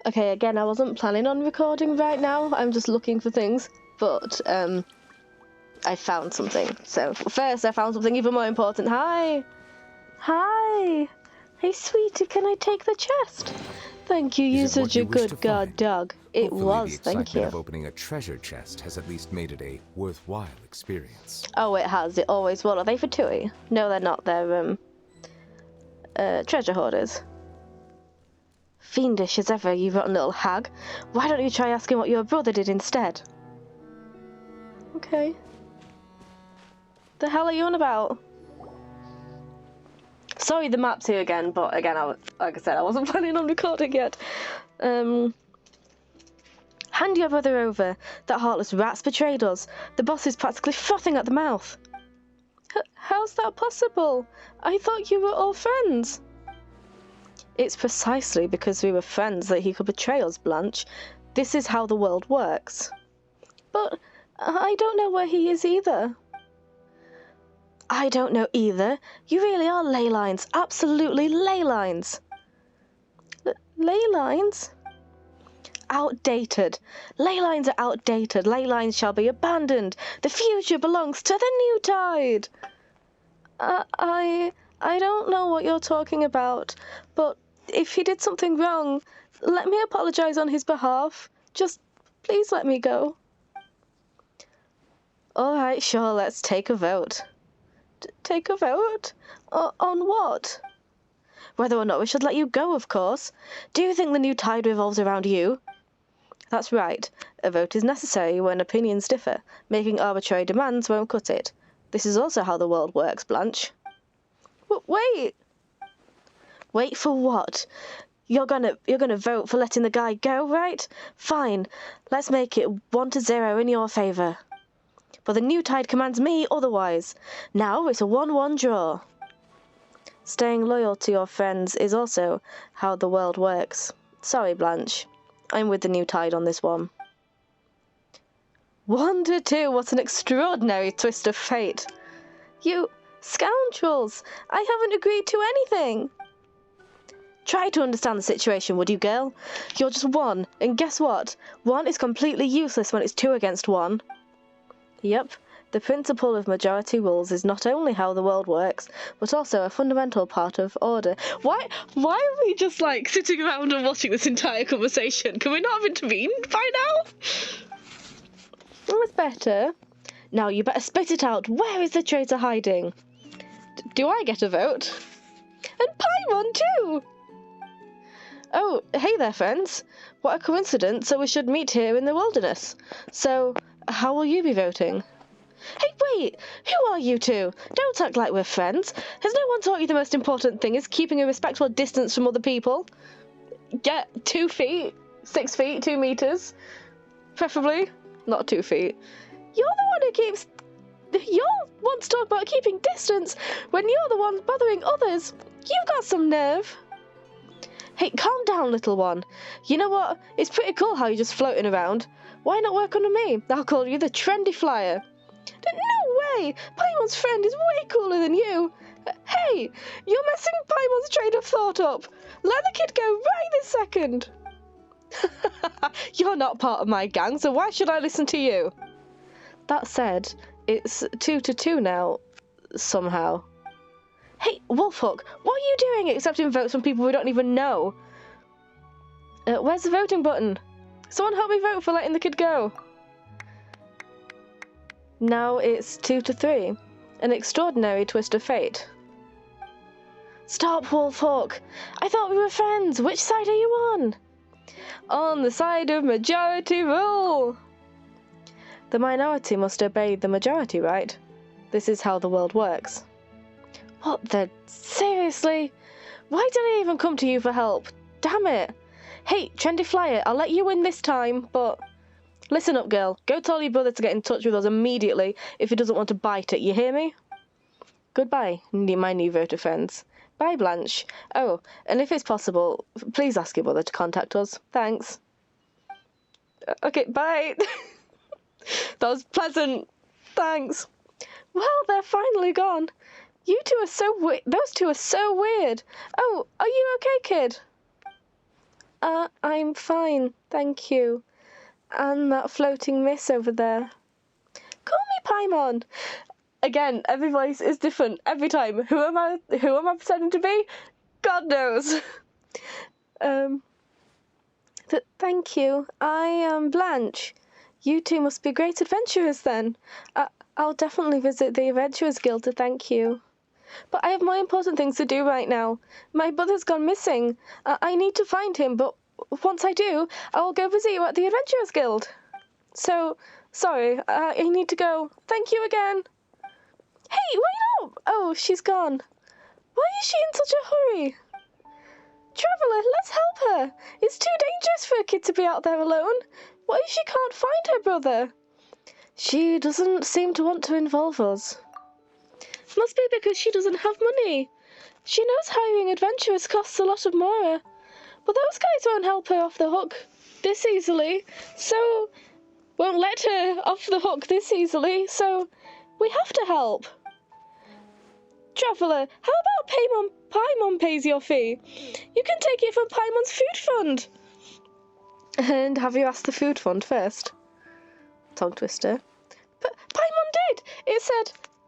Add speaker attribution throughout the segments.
Speaker 1: Okay, again, I wasn't planning on recording right now. I'm just looking for things, but I found something. So first, I found something even more important. Hi, hi, hey, sweetie, can I take the chest? Thank you. You're such a good guard dog. It was. Thank you.
Speaker 2: The excitement of opening a treasure chest has at least made it a worthwhile experience.
Speaker 1: Oh, it has. It always will. Are they for Tui? No, they're not. They're treasure hoarders. Fiendish as ever, you rotten little hag. Why don't you try asking what your brother did instead? Okay. The hell are you on about? Sorry, the map's here again, but again, like I said, I wasn't planning on recording yet. Hand your brother over. That heartless rat's betrayed us. The boss is practically frothing at the mouth. How's that possible? I thought you were all friends. It's precisely because we were friends that he could betray us, Blanche. This is how the world works. But I don't know where he is either. I don't know either. You really are ley lines. Absolutely ley lines. Ley lines? Outdated. Ley lines are outdated. Ley lines shall be abandoned. The future belongs to the new tide. I don't know what you're talking about, but if he did something wrong, let me apologize on his behalf. Just please let me go. All right, sure, let's take a vote. Take a vote? On what? Whether or not we should let you go, of course. Do you think the new tide revolves around you? That's right. A vote is necessary when opinions differ. Making arbitrary demands won't cut it. This is also how the world works, Blanche. Wait! Wait for what? You're gonna vote for letting the guy go, right? Fine. Let's make it 1-0 in your favor. But the new tide commands me otherwise. Now it's a 1-1 draw. Staying loyal to your friends is also how the world works. Sorry, Blanche. I'm with the new tide on this one. 1-2, what an extraordinary twist of fate. You scoundrels! I haven't agreed to anything! Try to understand the situation, would you, girl? You're just one, and guess what? One is completely useless when it's 2 against 1. Yep, the principle of majority rules is not only how the world works, but also a fundamental part of order. Why are we just, like, sitting around and watching this entire conversation? Can we not have intervened by now? It was better. Now you better spit it out. Where is the traitor hiding? Do I get a vote? And Paimon too! Oh, hey there, friends. What a coincidence, so we should meet here in the wilderness. So, how will you be voting? Hey, wait! Who are you two? Don't act like we're friends. Has no one taught you the most important thing is keeping a respectful distance from other people? Get 2 feet, 6 feet, 2 meters. Preferably not 2 feet. You're the one who keeps... You're one to talk about keeping distance when you're the one bothering others. You've got some nerve. Hey, calm down, little one. You know what? It's pretty cool how you're just floating around. Why not work under me? I'll call you the trendy flyer. No way! Paimon's friend is way cooler than you. Hey, you're messing Paimon's train of thought up. Let the kid go right this second. You're not part of my gang, so why should I listen to you? That said, it's 2-2 now, somehow. Hey, Wolfhook, what are you doing accepting votes from people we don't even know? Where's the voting button? Someone help me vote for letting the kid go. Now it's 2-3. An extraordinary twist of fate. Stop, Wolfhook. I thought we were friends. Which side are you on? On the side of majority rule. The minority must obey the majority, right? This is how the world works. What the... Seriously? Why did I even come to you for help? Damn it. Hey, Trendy Flyer, I'll let you win this time, but... Listen up, girl. Go tell your brother to get in touch with us immediately if he doesn't want to bite it, you hear me? Goodbye, my new voter friends. Bye, Blanche. Oh, and if it's possible, please ask your brother to contact us. Thanks. Okay, bye. That was pleasant. Thanks. Well, they're finally gone. You two are so weird. Those two are so weird. Oh, are you okay, kid? I'm fine, thank you. And that floating miss over there. Call me Paimon. Again, every voice is different every time. Who am I pretending to be? God knows. Thank you. I am Blanche. You two must be great adventurers then. I'll definitely visit the Adventurers Guild to thank you. But I have more important things to do right now. My brother's gone missing. I need to find him, but once I do, I'll go visit you at the Adventurers Guild. So, sorry, I need to go. Thank you again. Hey, wait up! Oh, she's gone. Why is she in such a hurry? Traveller, let's help her. It's too dangerous for a kid to be out there alone. What if she can't find her brother? She doesn't seem to want to involve us. Must be because she doesn't have money. She knows hiring adventurers costs a lot of more. But those guys won't help her off the hook this easily, so won't let her off the hook this easily, so we have to help. Traveller, how about Paimon pays your fee? You can take it from Paimon's food fund. And have you asked the food fund first? Tongue twister. But Paimon did. It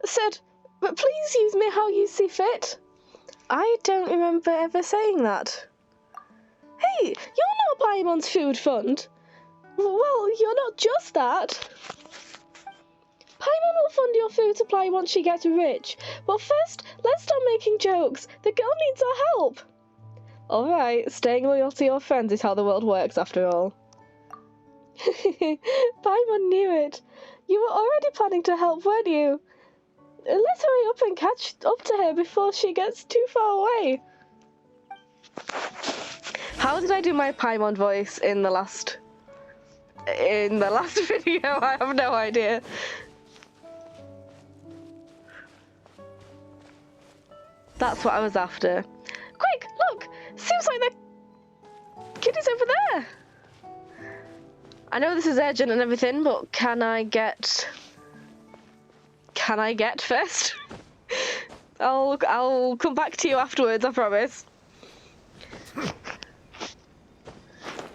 Speaker 1: said, but please use me how you see fit. I don't remember ever saying that. Hey, you're not Paimon's food fund. Well, you're not just that. Paimon will fund your food supply once she gets rich. But first, let's stop making jokes. The girl needs our help. Alright, staying loyal to your friends is how the world works after all. Paimon knew it. You were already planning to help, weren't you? Let's hurry up and catch up to her before she gets too far away. How did I do my Paimon voice in the last video? I have no idea. That's what I was after. Quick, look! Seems like the kid is over there. I know this is urgent and everything, but can I get first? I'll come back to you afterwards, I promise.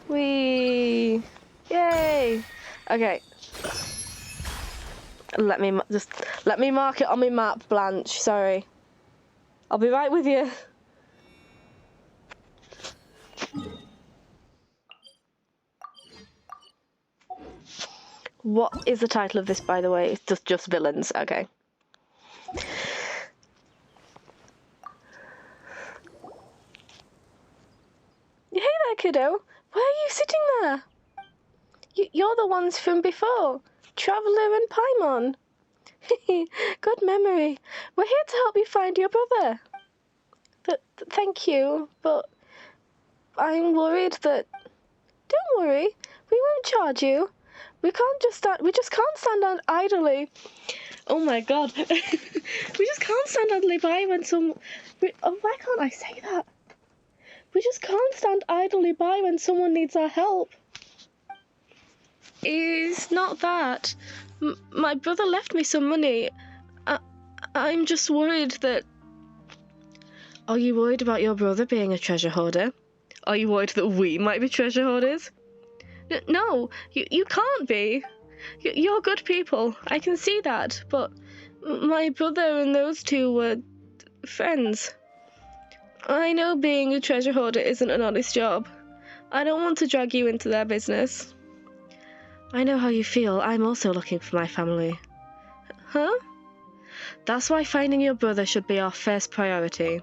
Speaker 1: Whee! Yay! Okay. Let me mark it on my map, Blanche. Sorry. I'll be right with you. What is the title of this, by the way? It's just villains. Okay. Hey there, kiddo. Why are you sitting there? You're the ones from before. Traveller and Paimon. Good memory. We're here to help you find your brother. Thank you, but I'm worried that... Don't worry, we won't charge you. We just can't stand idly. Oh my god. We just can't stand idly by when why can't I say that? We just can't stand idly by when someone needs our help. It's not that. My brother left me some money. I'm just worried that... Are you worried about your brother being a treasure hoarder? Are you worried that we might be treasure hoarders? No, you can't be. You're good people. I can see that. But my brother and those two were friends. I know being a treasure hoarder isn't an honest job. I don't want to drag you into their business. I know how you feel. I'm also looking for my family. Huh? That's why finding your brother should be our first priority.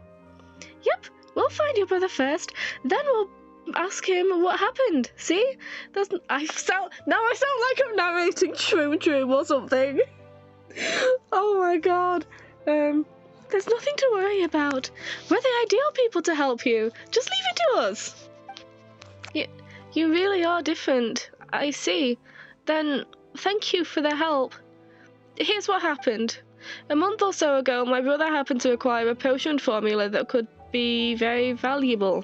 Speaker 1: Yep, we'll find your brother first, then we'll ask him what happened. See? Now I sound like I'm narrating Troom or something. Oh my god. There's nothing to worry about. We're the ideal people to help you. Just leave it to us. You really are different. I see. Then, thank you for the help. Here's what happened. A month or so ago, my brother happened to acquire a potion formula that could be very valuable.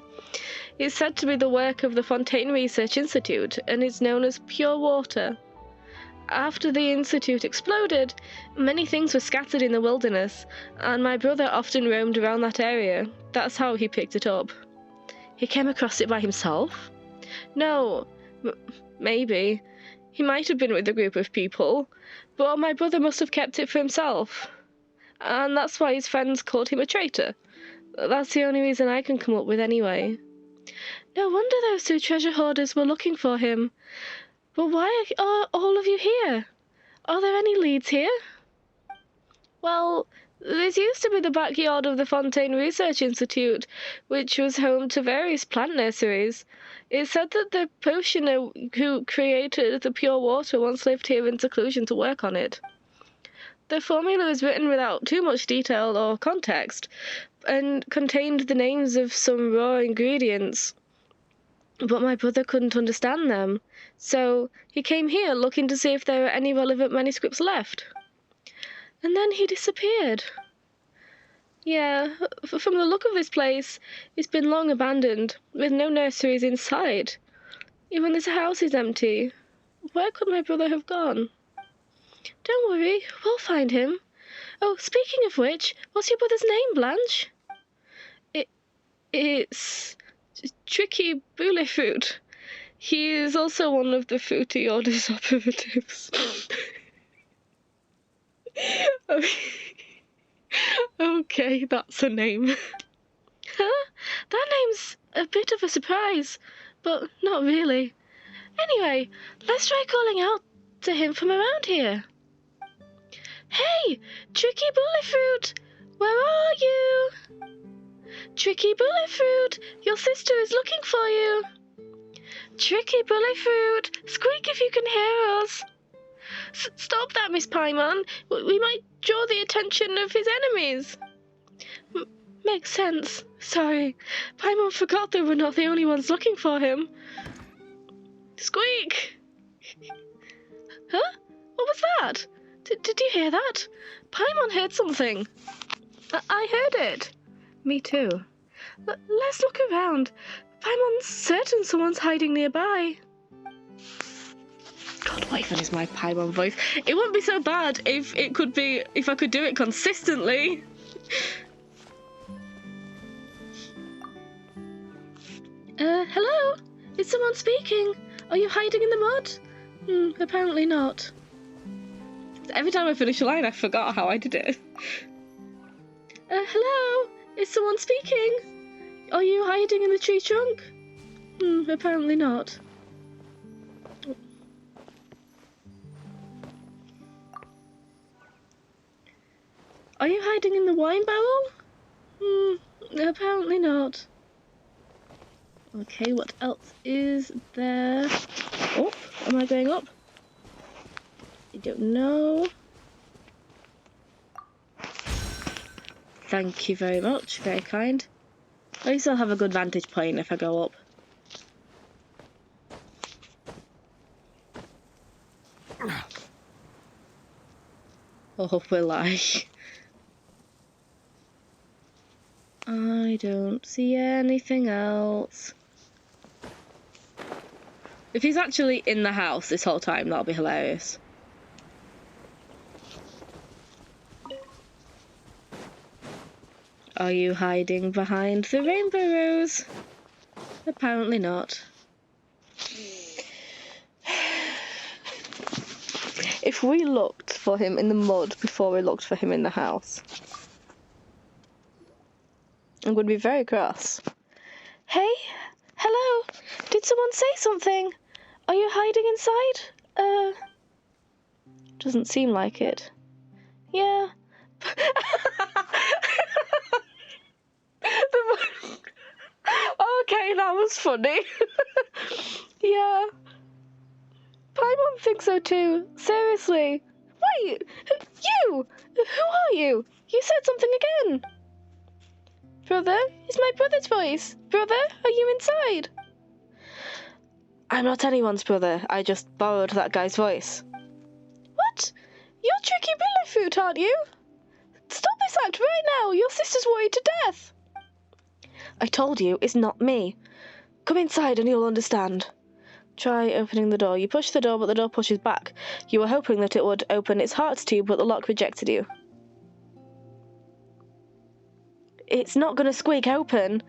Speaker 1: It's said to be the work of the Fontaine Research Institute, and is known as pure water. After the institute exploded, many things were scattered in the wilderness, and my brother often roamed around that area. That's how he picked it up. He came across it by himself? No, maybe. He might have been with a group of people, but my brother must have kept it for himself. And that's why his friends called him a traitor. That's the only reason I can come up with anyway. No wonder those two treasure hoarders were looking for him. But why are all of you here? Are there any leads here? Well, this used to be the backyard of the Fontaine Research Institute, which was home to various plant nurseries. It's said that the potioner who created the pure water once lived here in seclusion to work on it. The formula was written without too much detail or context, and contained the names of some raw ingredients. But my brother couldn't understand them, so he came here looking to see if there were any relevant manuscripts left. And then he disappeared. Yeah, from the look of this place, it's been long abandoned, with no nurseries inside. Even this house is empty. Where could my brother have gone? Don't worry, we'll find him. Oh, speaking of which, what's your brother's name, Blanche? It's Tricky Bullyfoot. He is also one of the Fruity Orders operatives. Okay, that's a name. Huh? That name's a bit of a surprise, but not really. Anyway, let's try calling out to him from around here. Hey, Tricky Bullyfruit, where are you? Tricky Bullyfruit, your sister is looking for you. Tricky Bullyfruit, squeak if you can hear us. Stop that, Miss Paimon. We might draw the attention of his enemies. Makes sense. Sorry. Paimon forgot that we're not the only ones looking for him. Squeak! Huh? What was that? Did you hear that? Paimon heard something. I heard it. Me too. Let's look around. Paimon's certain someone's hiding nearby. God, what even is my Paimon voice? It wouldn't be so bad if I could do it consistently. Hello? Is someone speaking? Are you hiding in the mud? Apparently not. Every time I finish a line, I forgot how I did it. Hello? Is someone speaking? Are you hiding in the tree trunk? Apparently not. Are you hiding in the wine barrel? Apparently not. Okay, what else is there? Oh, am I going up? I don't know. Thank you very much, very kind. At least I'll have a good vantage point if I go up. Oh, will I? I don't see anything else. If he's actually in the house this whole time, that'll be hilarious. Are you hiding behind the rainbow rose? Apparently not. If we looked for him in the mud before we looked for him in the house, I'm going to be very cross. Hey? Hello? Did someone say something? Are you hiding inside? Doesn't seem like it. Yeah. Okay, that was funny. Yeah. Paimon thinks so too. Seriously. Wait! You! Who are you? You said something again. Brother? It's my brother's voice. Brother, are you inside? I'm not anyone's brother. I just borrowed that guy's voice. What? You're Tricky Bullyfoot, aren't you? Stop this act right now. Your sister's worried to death. I told you, it's not me. Come inside and you'll understand. Try opening the door. You push the door, but the door pushes back. You were hoping that it would open its heart to you, but the lock rejected you. It's not going to squeak open.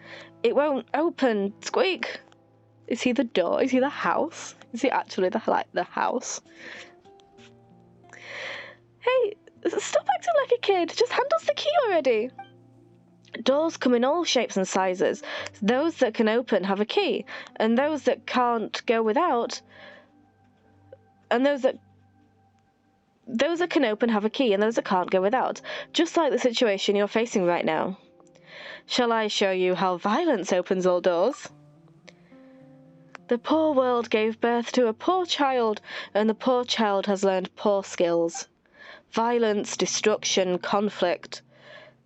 Speaker 1: It won't open. Squeak. Is he the door? Is he the house? Is he actually the house? Hey, stop acting like a kid. Just hand us the key already. Doors come in all shapes and sizes. Those that can open have a key, and those that can't go without. And those that can open have a key, and those that can't go without. Just like the situation you're facing right now. Shall I show you how violence opens all doors? The poor world gave birth to a poor child, and the poor child has learned poor skills. Violence, destruction, conflict.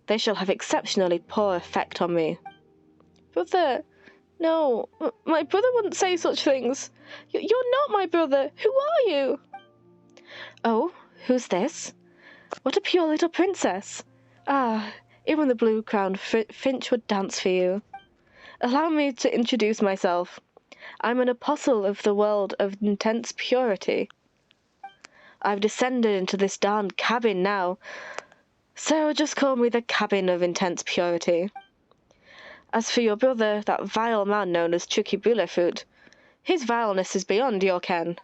Speaker 1: They shall have exceptionally poor effect on me. Brother, no, my brother wouldn't say such things. You're not my brother. Who are you? Oh, who's this? What a pure little princess. Ah, even the blue-crowned finch would dance for you. Allow me to introduce myself. I'm an apostle of the world of intense purity. I've descended into this darned cabin now, so just call me the cabin of intense purity. As for your brother, that vile man known as Chucky Bulefoot, his vileness is beyond your ken.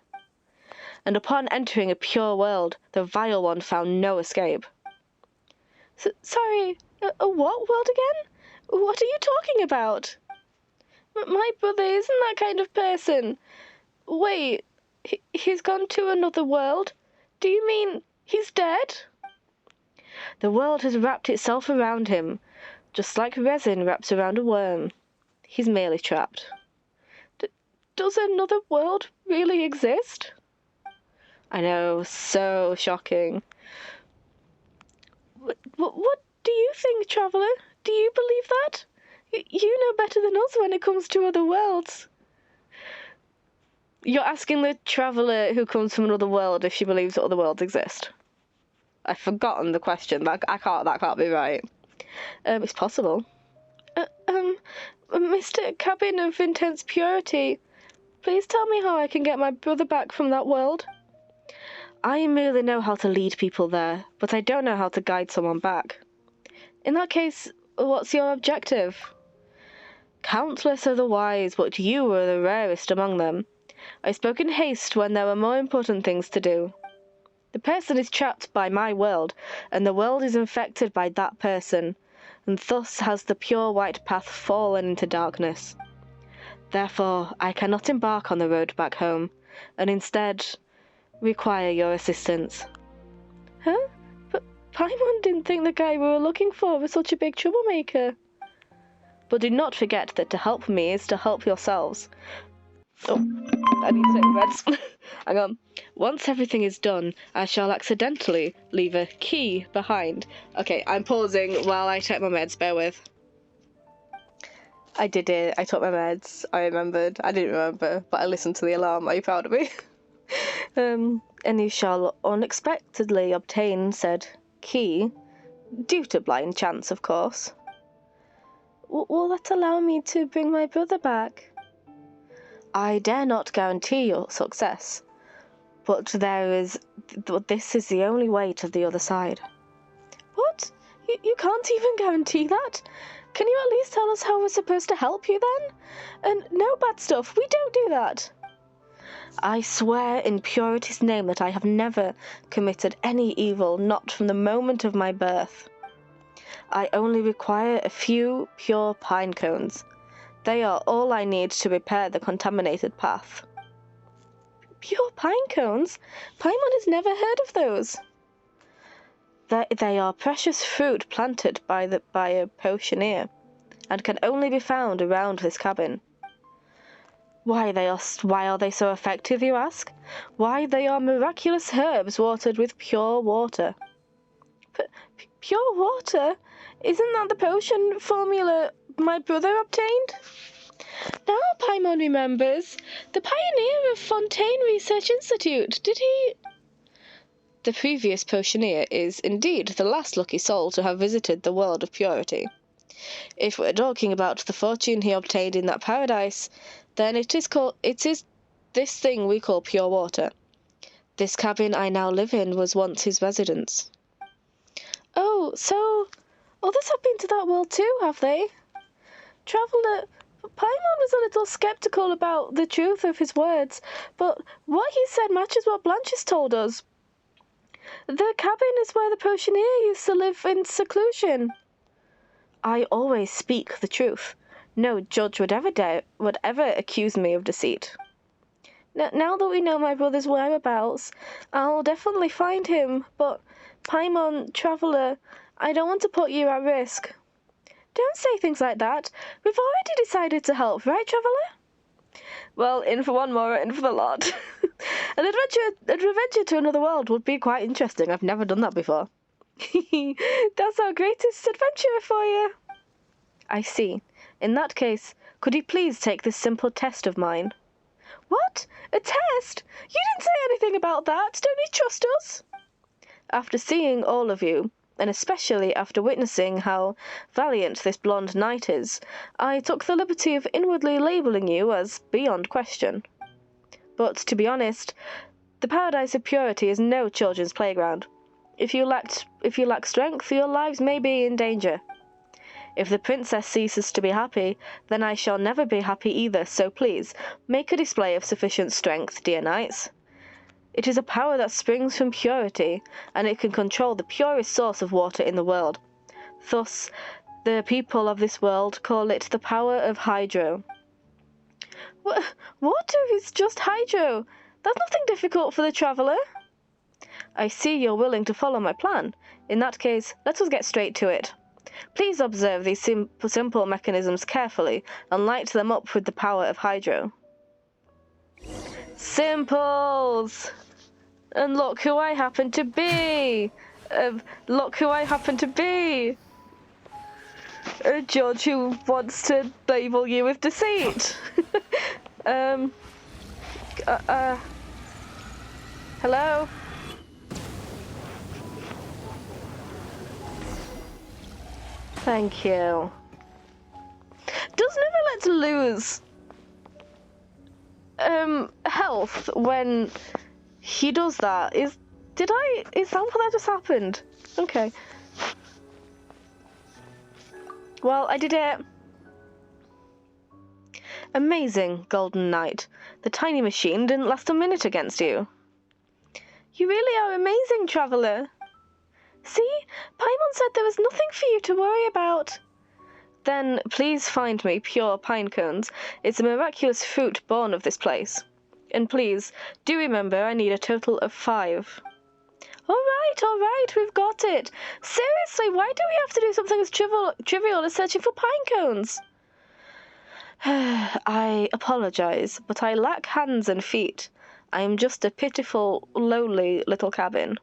Speaker 1: And upon entering a pure world, the vile one found no escape. Sorry, a what world again? What are you talking about? My brother isn't that kind of person. Wait, he's gone to another world? Do you mean he's dead? The world has wrapped itself around him, just like resin wraps around a worm. He's merely trapped. Does another world really exist? I know, so shocking. What do you think, traveller? Do you believe that? You know better than us when it comes to other worlds. You're asking the traveller who comes from another world if she believes that other worlds exist. I've forgotten the question. That can't be right. It's possible. Mr. Cabin of Intense Purity, please tell me how I can get my brother back from that world. I merely know how to lead people there, but I don't know how to guide someone back. In that case, what's your objective? Countless are the wise, but you are the rarest among them. I spoke in haste when there were more important things to do. The person is trapped by my world, and the world is infected by that person, and thus has the pure white path fallen into darkness. Therefore, I cannot embark on the road back home, and instead require your assistance. Huh? But Paimon didn't think the guy we were looking for was such a big troublemaker. But do not forget that to help me is to help yourselves. Oh, I need to take my meds. Hang on. Once everything is done, I shall accidentally leave a key behind. Okay, I'm pausing while I take my meds, bear with. I did it. I took my meds. I remembered. I didn't remember, but I listened to the alarm. Are you proud of me? And you shall unexpectedly obtain said key, due to blind chance, of course. Will that allow me to bring my brother back? I dare not guarantee your success, but this is the only way to the other side. What? You can't even guarantee that? Can you at least tell us how we're supposed to help you then? And no bad stuff, we don't do that. I swear in purity's name that I have never committed any evil, not from the moment of my birth. I only require a few pure pine cones. They are all I need to repair the contaminated path. Pure pine cones? Paimon has never heard of those. They are precious fruit planted by a potioneer, and can only be found around this cabin. Why are they so effective, you ask? Why, they are miraculous herbs watered with pure water. Pure water? Isn't that the potion formula my brother obtained? Now Paimon remembers. The pioneer of Fontaine Research Institute, did he? The previous potioneer is indeed the last lucky soul to have visited the world of purity. If we're talking about the fortune he obtained in that paradise, then it is this thing we call pure water. This cabin I now live in was once his residence. Oh, so others have been to that world too, have they? Traveller, Paimon was a little skeptical about the truth of his words, but what he said matches what Blanche has told us. The cabin is where the potioneer used to live in seclusion. I always speak the truth. No judge would ever accuse me of deceit. Now that we know my brother's whereabouts, I'll definitely find him, but Paimon, Traveller, I don't want to put you at risk. Don't say things like that. We've already decided to help, right, Traveller? Well, in for one more, in for the lot. An adventure to another world would be quite interesting. I've never done that before. That's our greatest adventure for you. I see. In that case, could you please take this simple test of mine? What? A test? You didn't say anything about that. Don't you trust us? After seeing all of you, and especially after witnessing how valiant this blonde knight is, I took the liberty of inwardly labelling you as beyond question. But, to be honest, the Paradise of Purity is no children's playground. If you lack strength, your lives may be in danger. If the princess ceases to be happy, then I shall never be happy either, so please, make a display of sufficient strength, dear knights. It is a power that springs from purity, and it can control the purest source of water in the world. Thus, the people of this world call it the power of hydro. Water is just hydro. That's nothing difficult for the traveller. I see you're willing to follow my plan. In that case, let us get straight to it. Please observe these simple mechanisms carefully and light them up with the power of hydro. Simples! And look who I happen to be! Look who I happen to be! A judge who wants to label you with deceit. Hello? Thank you. Does Neverlet lose health when he does that? Is that what just happened? Okay. Well, I did it. Amazing, Golden Knight. The tiny machine didn't last a minute against you. You really are amazing, Traveller. See? Paimon said there was nothing for you to worry about. Then please find me pure pine cones. It's a miraculous fruit born of this place. And please, do remember I need a total of 5. All right, we've got it. Seriously, why do we have to do something as trivial as searching for pine cones? I apologize, but I lack hands and feet. I am just a pitiful, lowly little cabin.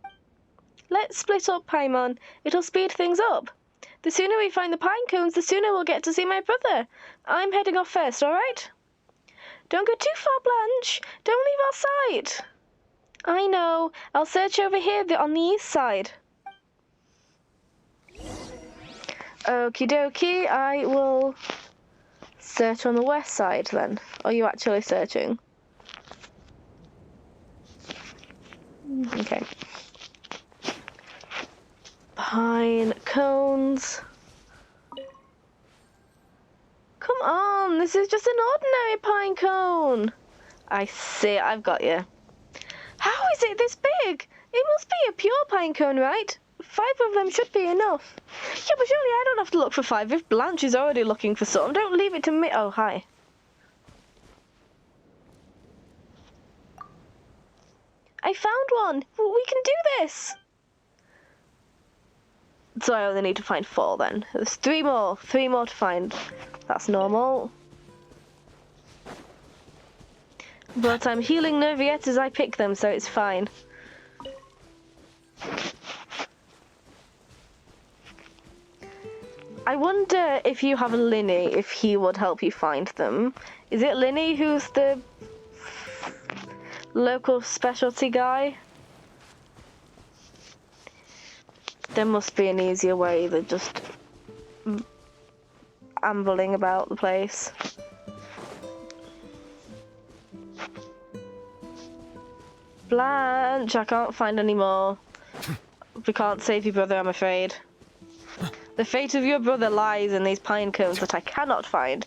Speaker 1: Let's split up, Paimon. It'll speed things up. The sooner we find the pine cones, the sooner we'll get to see my brother. I'm heading off first, all right? Don't go too far, Blanche. Don't leave our sight. I know. I'll search over here on the east side. Okie dokie. I will search on the west side then. Are you actually searching? Okay. Pine cones. Come on, this is just an ordinary pine cone. I see, I've got you. How is it this big? It must be a pure pine cone, right? 5 of them should be enough. Yeah, but surely I don't have to look for 5 if Blanche is already looking for some. Don't leave it to me. Oh, hi. I found one. We can do this. So I only need to find 4 then. There's 3 more. 3 more to find. That's normal. But I'm healing Nerviettes as I pick them, so it's fine. I wonder if you have a Linny, if he would help you find them. Is it Linny who's the local specialty guy? There must be an easier way than just ambling about the place. Blanche, I can't find any more. We can't save your brother, I'm afraid. The fate of your brother lies in these pine cones that I cannot find.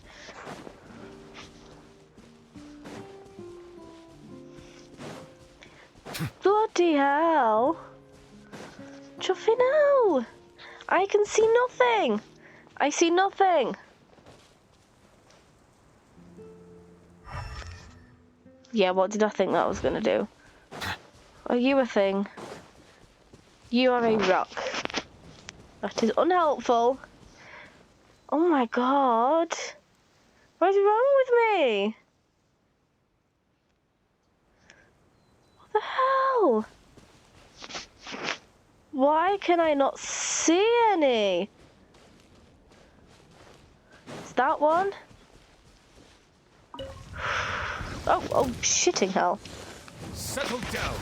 Speaker 1: Bloody hell. Chuffy, no! I can see nothing! I see nothing! Yeah, what did I think that was gonna do? Are you a thing? You are a rock. That is unhelpful. Oh my god. What is wrong with me? What the hell? Why can I not see any? Is that one? Oh, shitting hell.
Speaker 2: Settle down.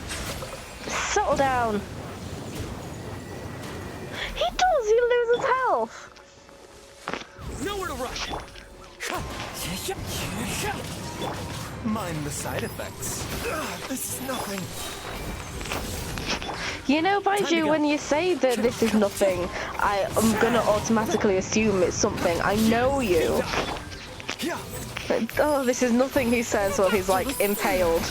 Speaker 1: Settle down. He does, he loses health.
Speaker 3: Nowhere to run. Mind the side effects. This is nothing.
Speaker 1: You know, Baiju, when you say that this is nothing, I am gonna automatically assume it's something. I know you. Oh, this is nothing, he says while he's like impaled.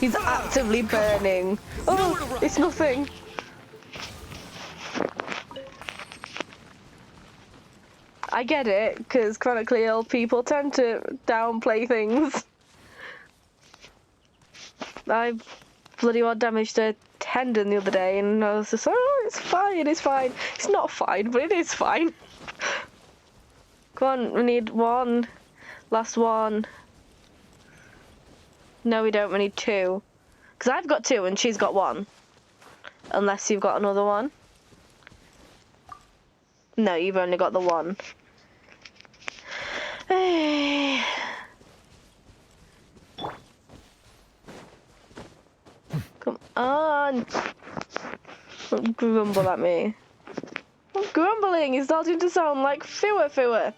Speaker 1: He's actively burning. Oh, it's nothing. I get it, because chronically ill people tend to downplay things. I bloody well damaged a tendon the other day, and I was just, oh, it's fine, it's fine. It's not fine, but it is fine. Come on, we need one. Last one. No, we don't, we need two. Because I've got two and she's got one. Unless you've got another one. No, you've only got the one. Hey. Come on. Don't grumble at me. I'm grumbling. It's starting to sound like Fua.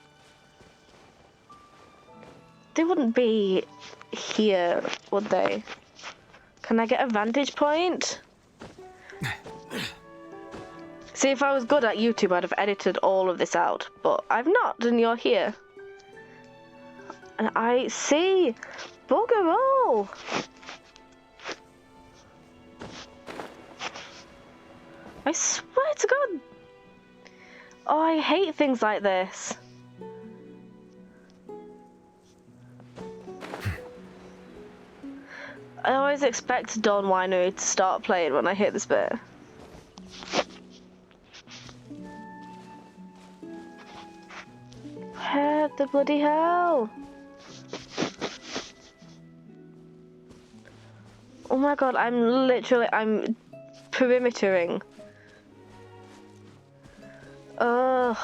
Speaker 1: They wouldn't be here, would they? Can I get a vantage point? See, if I was good at YouTube, I'd have edited all of this out, but I've not, and you're here. And I see bugger all. I swear to God. Oh, I hate things like this. I always expect Dawn Winery to start playing when I hit this bit. Where the bloody hell? Oh my god, I'm perimetering. Ugh.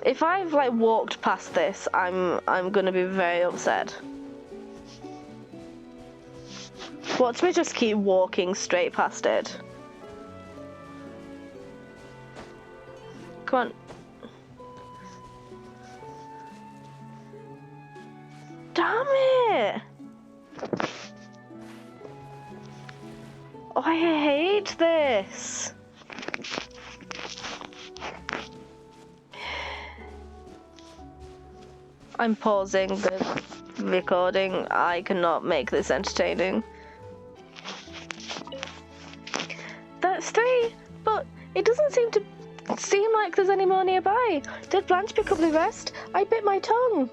Speaker 1: If I've like walked past this, I'm gonna be very upset. Watch me just keep walking straight past it. Come on. Damn it! Oh, I hate this. I'm pausing the recording. I cannot make this entertaining. That's 3, but it doesn't seem like there's any more nearby. Did Blanche pick up the rest? I bit my tongue.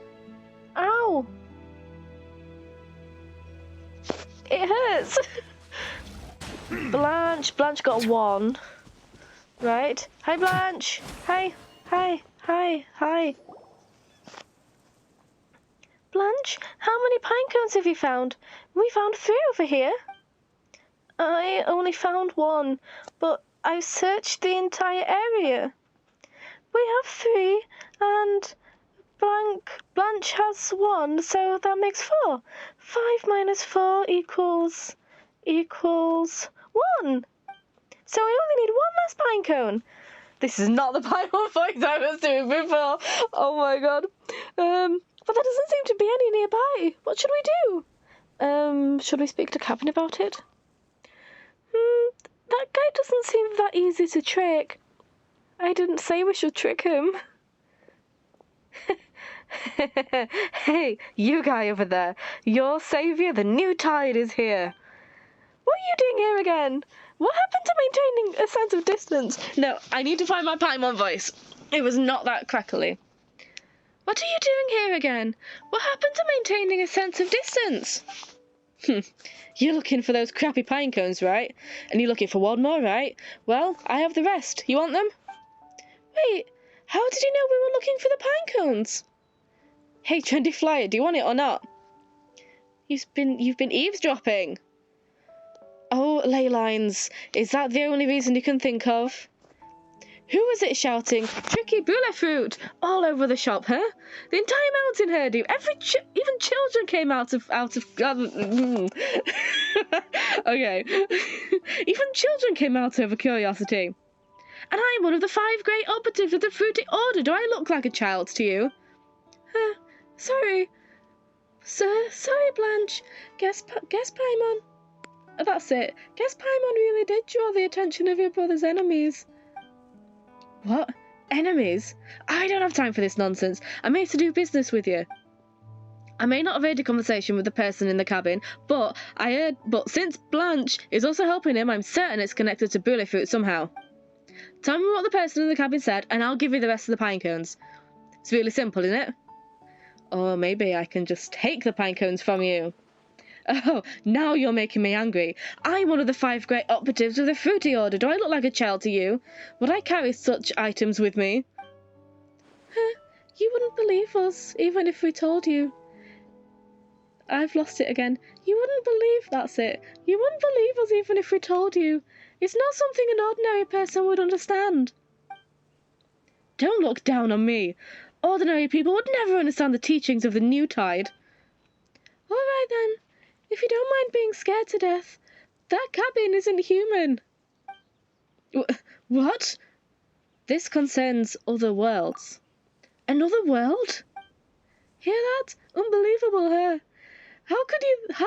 Speaker 1: Ow. It hurts. Blanche got 1. Right? Hi, Blanche. Hi. Blanche, how many pine cones have you found? We found 3 over here. I only found 1, but I've searched the entire area. We have 3, and Blanche has 1, so that makes 4. 5 minus 4 equals 1. So we only need 1 last pine cone. This is not the pine cone voice I was doing before. Oh my god. But there doesn't seem to be any nearby. What should we do? Should we speak to Captain about it? That guy doesn't seem that easy to trick. I didn't say we should trick him. Hey, you guy over there. Your savior, the new tide, is here. What are you doing here again? What happened to maintaining a sense of distance? No, I need to find my Paimon voice. It was not that crackly. What are you doing here again? What happened to maintaining a sense of distance? You're looking for those crappy pine cones, right? And you're looking for one more, right? Well, I have the rest. You want them? Wait, how did you know we were looking for the pine cones? Hey, Trendy Flyer, do you want it or not? You've been eavesdropping. Oh, ley lines. Is that the only reason you can think of? Who was it shouting, "Tricky Bula fruit," all over the shop, huh? The entire mountain heard you. Even children came out of. Okay. Even children came out over curiosity. And I'm one of the 5 great operatives of the Fruity Order. Do I look like a child to you? Sorry. Sorry, Blanche. Guess Paimon. That's it. Guess Paimon really did draw the attention of your brother's enemies. What? Enemies? I don't have time for this nonsense. I'm here to do business with you. I may not have heard a conversation with the person in the cabin, but since Blanche is also helping him, I'm certain it's connected to Bula fruit somehow. Tell me what the person in the cabin said, and I'll give you the rest of the pine cones. It's really simple, isn't it? Or maybe I can just take the pine cones from you. Oh, now you're making me angry. I'm one of the 5 great operatives of the Fruity Order. Do I look like a child to you? Would I carry such items with me? You wouldn't believe us, even if we told you. I've lost it again. You wouldn't believe, that's it. You wouldn't believe us even if we told you. It's not something an ordinary person would understand. Don't look down on me. Ordinary people would never understand the teachings of the new tide. All right then. If you don't mind being scared to death, that cabin isn't human. What? This concerns other worlds. Another world? Hear that? Unbelievable, huh? How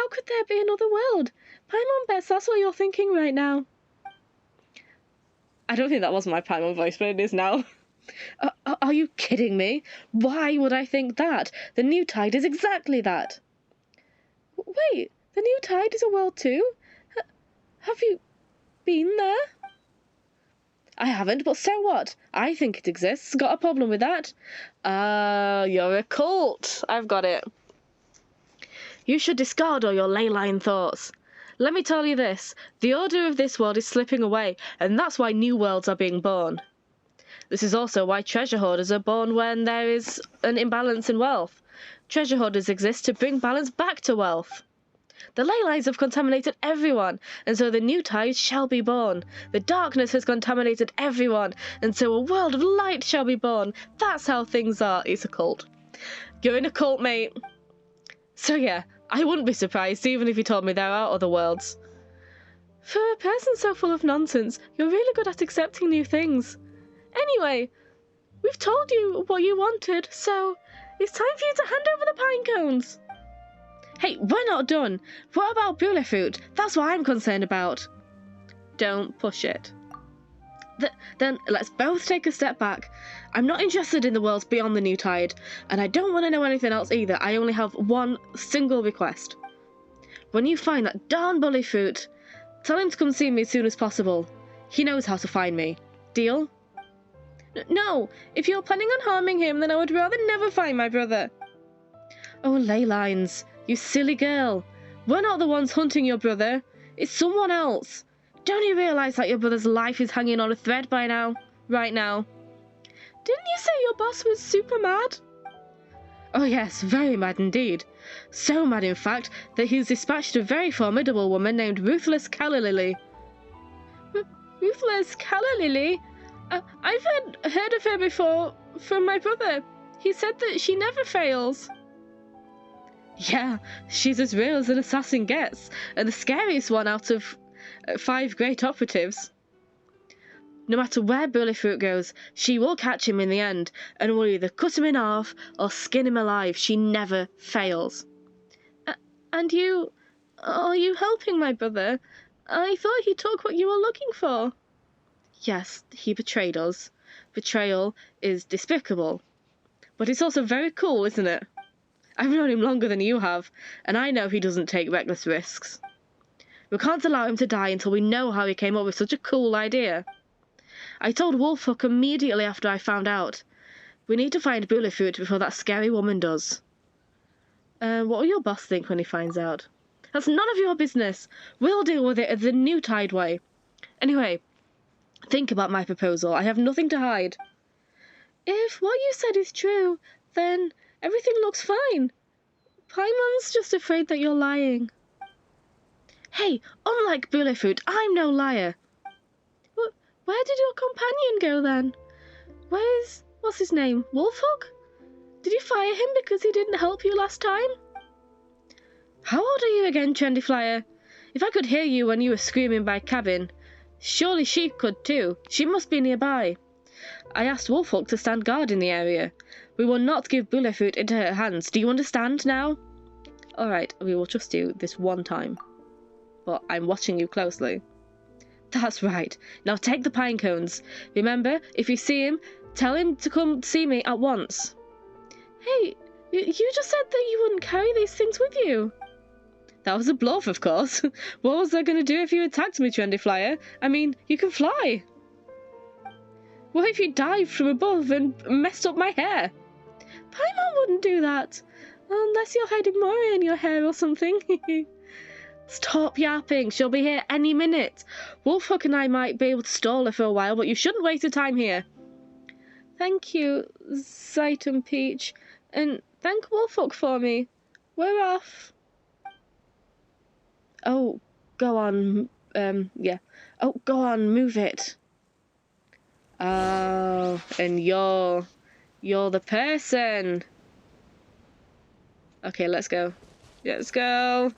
Speaker 1: could there be another world? Paimon bets that's what you're thinking right now. I don't think that was my Paimon voice, but it is now. Are you kidding me? Why would I think that? The new tide is exactly that. Wait, the new tide is a world too? Have you been there? I haven't, but so what? I think it exists. Got a problem with that? You're a cult. I've got it. You should discard all your ley line thoughts. Let me tell you this. The order of this world is slipping away, and that's why new worlds are being born. This is also why treasure hoarders are born when there is an imbalance in wealth. Treasure hoarders exist to bring balance back to wealth. The ley lines have contaminated everyone, and so the new tide shall be born. The darkness has contaminated everyone, and so a world of light shall be born. That's how things are. It's a cult. You're in a cult, mate. So yeah, I wouldn't be surprised even if you told me there are other worlds. For a person so full of nonsense, you're really good at accepting new things. Anyway, we've told you what you wanted, so it's time for you to hand over the pine cones. Hey, we're not done. What about Bula fruit? That's what I'm concerned about. Don't push it. Then let's both take a step back. I'm not interested in the worlds beyond the new tide, and I don't want to know anything else either. I only have one single request. When you find that darn bully fruit, tell him to come see me as soon as possible. He knows how to find me. Deal? No, if you're planning on harming him, then I would rather never find my brother. Oh, ley lines, you silly girl. We're not the ones hunting your brother. It's someone else. Don't you realise that your brother's life is hanging on a thread by now? Right now. Didn't you say your boss was super mad? Oh yes, very mad indeed. So mad, in fact, that he's dispatched a very formidable woman named Ruthless Calla-Lily. Ruthless Calla-Lily? I've heard of her before from my brother. He said that she never fails. Yeah, she's as real as an assassin gets, and the scariest one out of 5 great operatives. No matter where Bula fruit goes, she will catch him in the end, and will either cut him in half or skin him alive. She never fails. And you... are you helping my brother? I thought he took what you were looking for. Yes, he betrayed us. Betrayal is despicable. But it's also very cool, isn't it? I've known him longer than you have, and I know he doesn't take reckless risks. We can't allow him to die until we know how he came up with such a cool idea. I told Wolfhook immediately after I found out. We need to find Bullyfoot before that scary woman does. What will your boss think when he finds out? That's none of your business. We'll deal with it at the new Tideway. Anyway, think about my proposal. I have nothing to hide. If what you said is true, then everything looks fine. Paimon's just afraid that you're lying. Hey, unlike Bullyfoot, I'm no liar. Where did your companion go then? What's his name, Wolfhook? Did you fire him because he didn't help you last time? How old are you again, Trendyflyer? If I could hear you when you were screaming by cabin, surely she could too. She must be nearby. I asked Wolfhook to stand guard in the area. We will not give Bullyfoot into her hands. Do you understand now? Alright, we will trust you this one time. But I'm watching you closely. That's right. Now take the pine cones. Remember, if you see him, tell him to come see me at once. Hey, you just said that you wouldn't carry these things with you. That was a bluff, of course. What was I going to do if you attacked me, Trendyflyer? I mean, you can fly. What if you dived from above and messed up my hair? Paimon wouldn't do that. Unless you're hiding Moria in your hair or something. Stop yapping. She'll be here any minute. Wolfhook and I might be able to stall her for a while, but you shouldn't waste your time here. Thank you, Zaitum Peach. And thank Wolfhook for me. We're off. Oh, go on. Yeah. Oh, go on, move it. Oh, and you're the person. Okay, let's go. Let's go.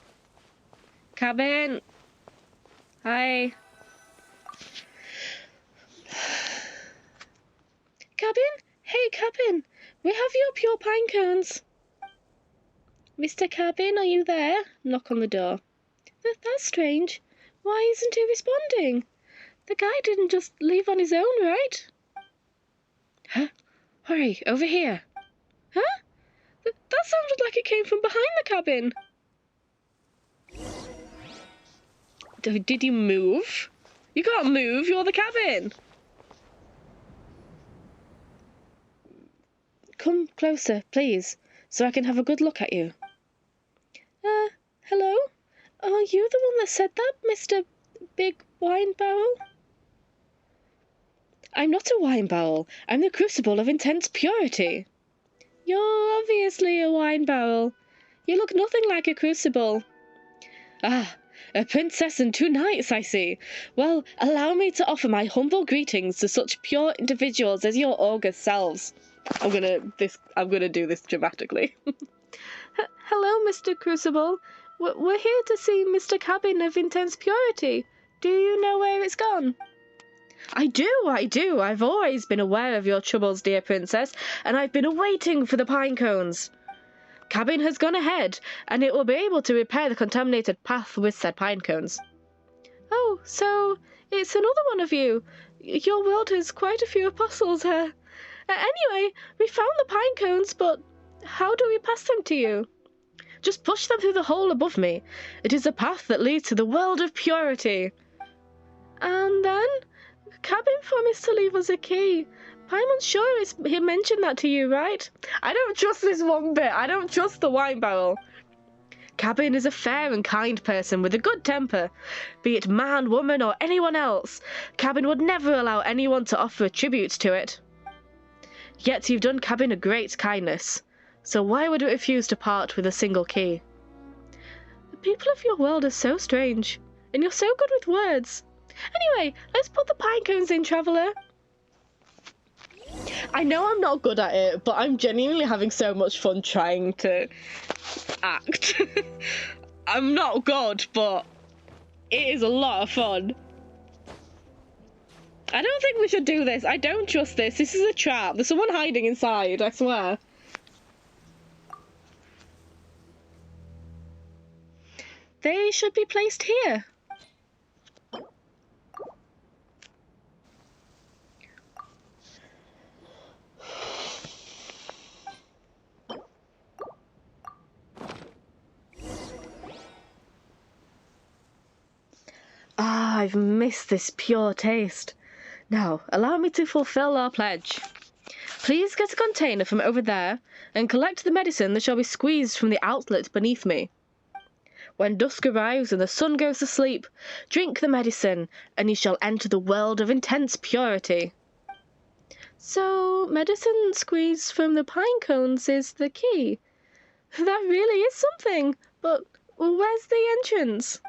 Speaker 1: Cabin. Hi. Cabin? Hey, Cabin. We have your pure pine cones. Mr. Cabin, are you there? Knock on the door. That's strange. Why isn't he responding? The guy didn't just leave on his own, right? Huh? Hurry, over here. Huh? That sounded like it came from behind the cabin. Did you move? You can't move, you're the cabin. Come closer, please, so I can have a good look at you. Hello? Are you the one that said that, Mr. Big Wine Barrel? I'm not a wine barrel. I'm the crucible of intense purity. You're obviously a wine barrel. You look nothing like a crucible. Ah, a princess and 2 knights, I see. Well, allow me to offer my humble greetings to such pure individuals as your august selves. I'm gonna do this dramatically. Hello, Mr. Crucible. We're here to see Mr. Cabin of Intense Purity. Do you know where it's gone? I do. I've always been aware of your troubles, dear princess, and I've been awaiting for the pine cones. Cabin has gone ahead, and it will be able to repair the contaminated path with said pine cones. Oh, so it's another one of you. Your world has quite a few apostles here. Anyway, we found the pine cones, but how do we pass them to you? Just push them through the hole above me. It is the path that leads to the world of purity. And then? Cabin promised to leave us a key. Paimon's sure he mentioned that to you, right? I don't trust this one bit. I don't trust the wine barrel. Cabin is a fair and kind person with a good temper. Be it man, woman, or anyone else, Cabin would never allow anyone to offer a tribute to it. Yet you've done Cabin a great kindness, so why would it refuse to part with a single key? The people of your world are so strange, and you're so good with words. Anyway, let's put the pine cones in, traveller. I know I'm not good at it, but I'm genuinely having so much fun trying to act. I'm not good, but it is a lot of fun. I don't think we should do this. I don't trust this. This is a trap. There's someone hiding inside, I swear. They should be placed here. I've missed this pure taste. Now, allow me to fulfill our pledge. Please get a container from over there and collect the medicine that shall be squeezed from the outlet beneath me. When dusk arrives and the sun goes to sleep, drink the medicine, and you shall enter the world of intense purity. So, medicine squeezed from the pine cones is the key. That really is something, but where's the entrance?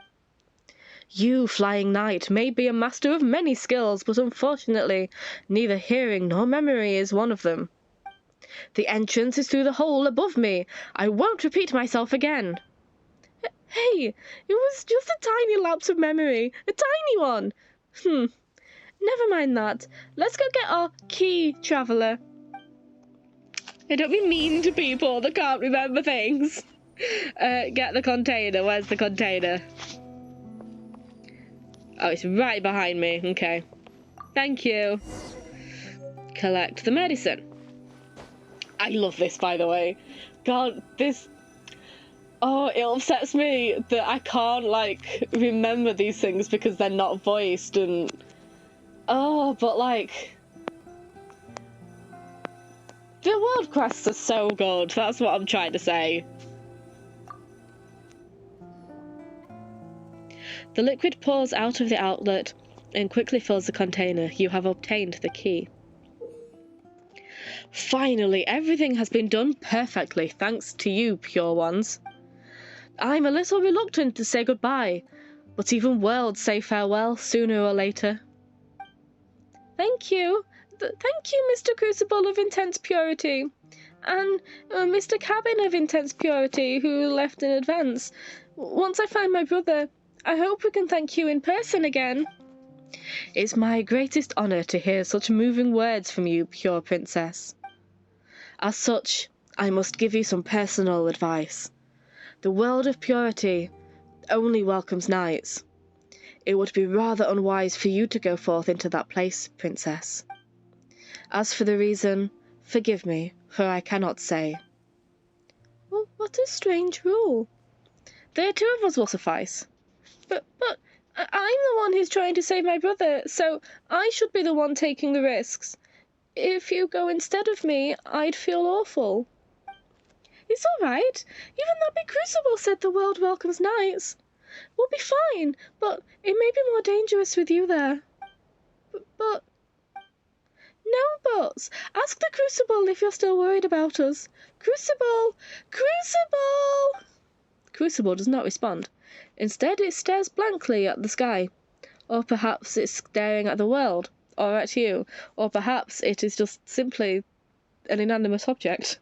Speaker 1: You, Flying Knight, may be a master of many skills, but unfortunately, neither hearing nor memory is one of them. The entrance is through the hole above me. I won't repeat myself again. Hey, it was just a tiny lapse of memory. A tiny one. Never mind that. Let's go get our key, traveller. I don't be mean to people that can't remember things. Get the container. Where's the container? Oh, it's right behind me. Okay. Thank you. Collect the medicine. I love this, by the way. God, this... Oh, it upsets me that I can't, like, remember these things because they're not voiced and... Oh, but, like... The world quests are so good. That's what I'm trying to say. The liquid pours out of the outlet and quickly fills the container. You have obtained the key. Finally, everything has been done perfectly, thanks to you, pure ones. I'm a little reluctant to say goodbye, but even worlds say farewell sooner or later. Thank you. Thank you, Mr. Crucible of Intense Purity. And Mr. Cabin of Intense Purity, who left in advance. Once I find my brother, I hope we can thank you in person again. It's my greatest honour to hear such moving words from you, pure princess. As such, I must give you some personal advice. The world of purity only welcomes knights. It would be rather unwise for you to go forth into that place, princess. As for the reason, forgive me, for I cannot say. Well, what a strange rule. The two of us will suffice. But I'm the one who's trying to save my brother, so I should be the one taking the risks. If you go instead of me, I'd feel awful. It's all right. Even that big Crucible said the world welcomes knights. We'll be fine, but it may be more dangerous with you there. But... No buts. Ask the Crucible if you're still worried about us. Crucible! Crucible! Crucible does not respond. Instead, it stares blankly at the sky. Or perhaps it's staring at the world, or at you, or perhaps it is just simply an inanimate object.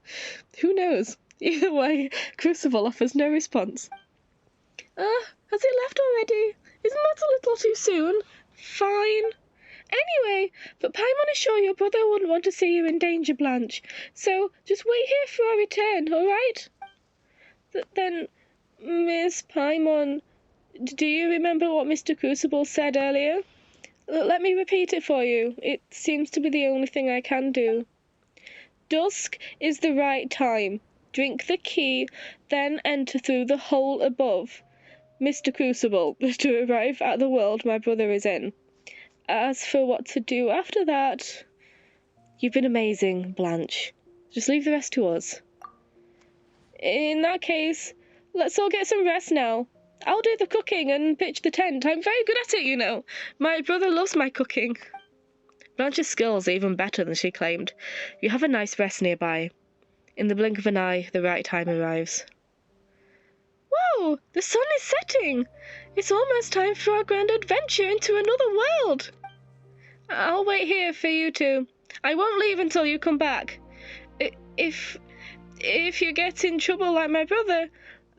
Speaker 1: Who knows? Either way, Crucible offers no response. Has it left already? Isn't that a little too soon? Fine. Anyway, but Paimon is sure your brother wouldn't want to see you in danger, Blanche, so just wait here for our return, all right? Then, Miss Paimon, do you remember what Mr. Crucible said earlier? Let me repeat it for you. It seems to be the only thing I can do. Dusk is the right time. Drink the key, then enter through the hole above, Mr. Crucible, to arrive at the world my brother is in. As for what to do after that, you've been amazing, Blanche. Just leave the rest to us. In that case, let's all get some rest now. I'll do the cooking and pitch the tent. I'm very good at it, you know. My brother loves my cooking. Blanche's skills are even better than she claimed. You have a nice rest nearby. In the blink of an eye, the right time arrives. Whoa! The sun is setting! It's almost time for our grand adventure into another world! I'll wait here for you two. I won't leave until you come back. If you get in trouble like my brother,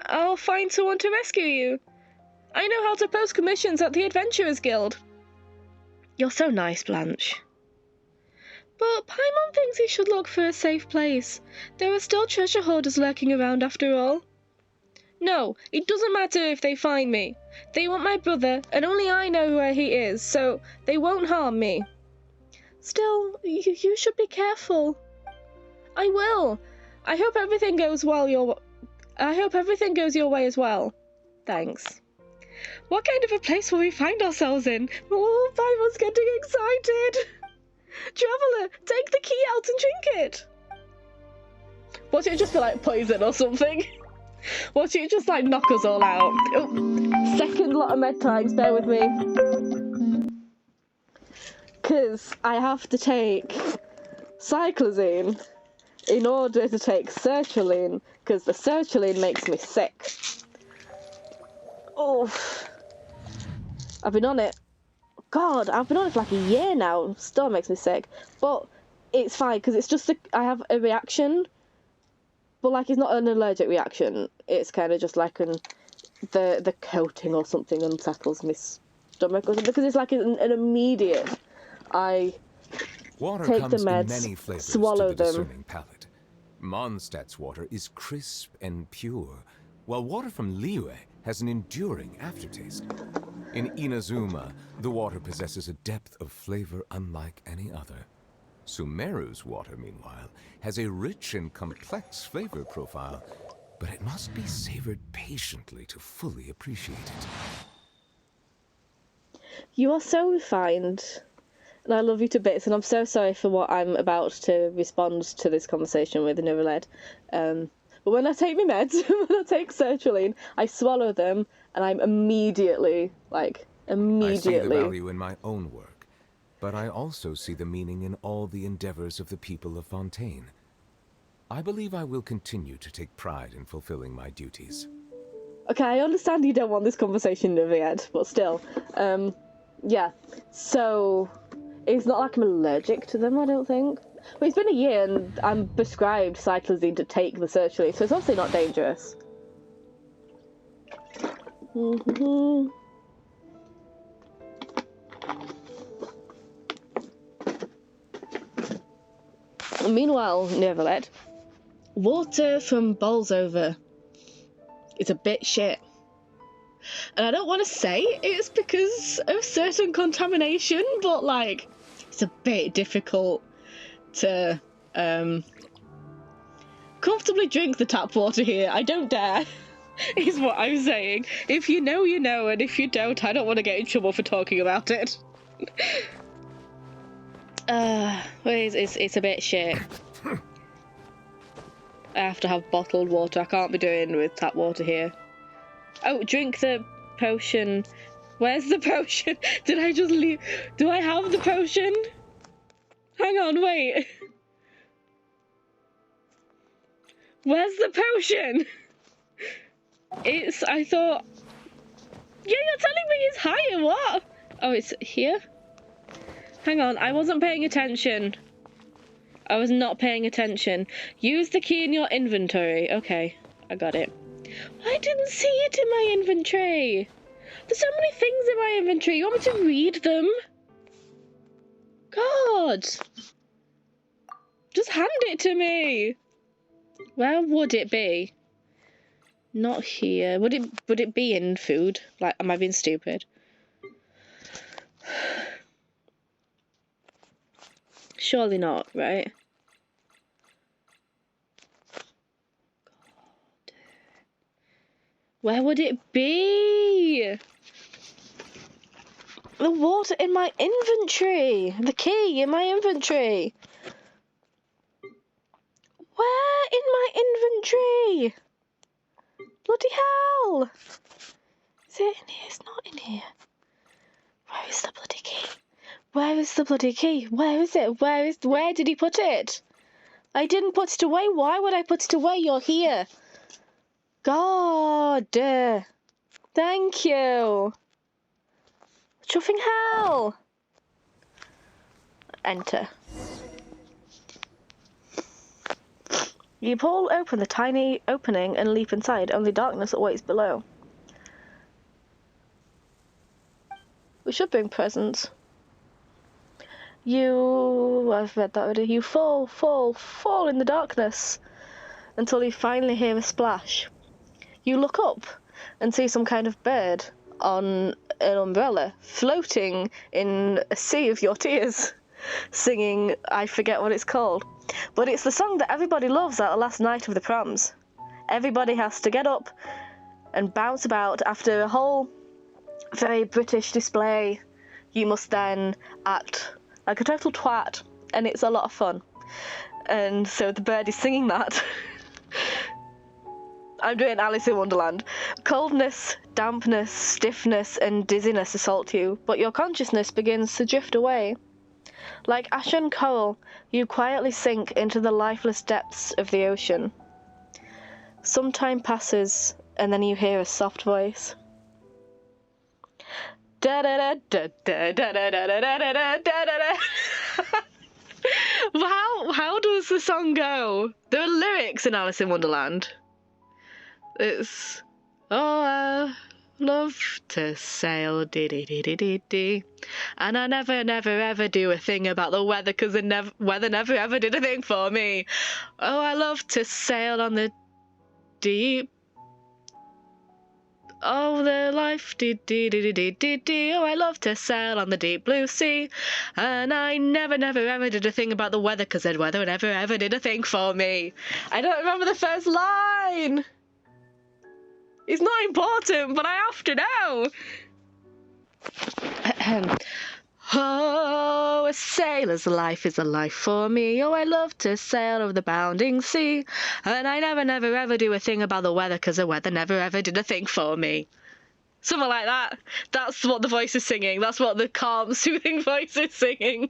Speaker 1: I'll find someone to rescue you. I know how to post commissions at the Adventurers Guild. You're so nice, Blanche. But Paimon thinks he should look for a safe place. There are still treasure hoarders lurking around after all. No, it doesn't matter if they find me. They want my brother, and only I know where he is, so they won't harm me. Still, you should be careful. I will. I hope everything goes your way as well. Thanks. What kind of a place will we find ourselves in? Oh, Fiver's getting excited. Traveller, take the key out and drink it. Watch it just be like poison or something. Watch it just like knock us all out. Oh, second lot of med tags, bear with me. Because I have to take cyclozine in order to take sertraline, because the sertraline makes me sick. Oh, I've been on it. God, I've been on it for like a year now. Still makes me sick, but it's fine because it's just I have a reaction, but like it's not an allergic reaction. It's kind of just like the coating or something unsettles my stomach or something, because it's like an immediate.
Speaker 2: Water
Speaker 1: take
Speaker 2: comes
Speaker 1: the meds,
Speaker 2: in many flavors
Speaker 1: swallow
Speaker 2: to the
Speaker 1: them.
Speaker 2: discerning palate. Mondstadt's water is crisp and pure, while water from Liyue has an enduring aftertaste. In Inazuma, the water possesses a depth of flavor unlike any other. Sumeru's water, meanwhile, has a rich and complex flavor profile, but it must be savored patiently to fully appreciate it.
Speaker 1: You are so refined, and I love you to bits, and I'm so sorry for what I'm about to respond to this conversation with Niraled. But when I take my meds, when I take sertraline, I swallow them, and I'm immediately.
Speaker 2: I see the value in my own work, but I also see the meaning in all the endeavors of the people of Fontaine. I believe I will continue to take pride in fulfilling my duties.
Speaker 1: Okay, I understand you don't want this conversation Niraled, but still. Yeah, so it's not like I'm allergic to them, I don't think. Well, it's been a year and I'm prescribed cyclozine to take the sertraline, so it's obviously not dangerous. Meanwhile, Niraled, water from Bolsover is a bit shit. And I don't want to say it's because of certain contamination, but like, it's a bit difficult to comfortably drink the tap water here. I don't dare, is what I'm saying. If you know, you know, and if you don't, I don't want to get in trouble for talking about it. It's a bit shit. I have to have bottled water. I can't be doing with tap water here. Oh, drink the potion. Where's the potion? Did I just leave? Do I have the potion? Hang on, wait. Where's the potion? I thought... Yeah, you're telling me it's higher, what? Oh, it's here? Hang on, I wasn't paying attention. I was not paying attention. Use the key in your inventory. Okay, I got it. I didn't see it in my inventory. There's so many things in my inventory. You want me to read them? God. Just hand it to me. Where would it be? Not here. Would it be in food? Like, am I being stupid? Surely not, right? God. Where would it be? The water in my inventory. The key in my inventory. Where in my inventory? Bloody hell! Is it in here? It's not in here. Where is the bloody key? Where is the bloody key? Where is it? Where did he put it? I didn't put it away. Why would I put it away? You're here. God. Thank you. Chuffing hell. Enter. You pull open the tiny opening and leap inside. Only darkness awaits below. We should bring presents. I've read that already. You fall in the darkness until you finally hear a splash. You look up and see some kind of bird on an umbrella floating in a sea of your tears, singing, I forget what it's called, but it's the song that everybody loves at the last night of the proms. Everybody has to get up and bounce about after a whole very British display. You must then act like a total twat, and it's a lot of fun. And so the bird is singing that. I'm doing Alice in Wonderland. Coldness, dampness, stiffness, and dizziness assault you, but your consciousness begins to drift away. Like ashen coral, you quietly sink into the lifeless depths of the ocean. Some time passes, and then you hear a soft voice. Da da da da da da da da da da da da. How does the song go? There are lyrics in Alice in Wonderland. It's I love to sail, dee-dee-dee-dee-dee-dee. And I never ever do a thing about the weather, because the weather never ever did a thing for me. Oh, I love to sail on the deep. Oh, the life, dee-dee-dee-dee-dee-dee. Oh, I love to sail on the deep blue sea. And I never ever did a thing about the weather, because the weather never ever did a thing for me. I don't remember the first line. It's not important, but I have to know. Oh, a sailor's life is a life for me. Oh, I love to sail over the bounding sea. And I never ever do a thing about the weather, because the weather never ever did a thing for me. Something like that. That's what the voice is singing. That's what the calm, soothing voice is singing.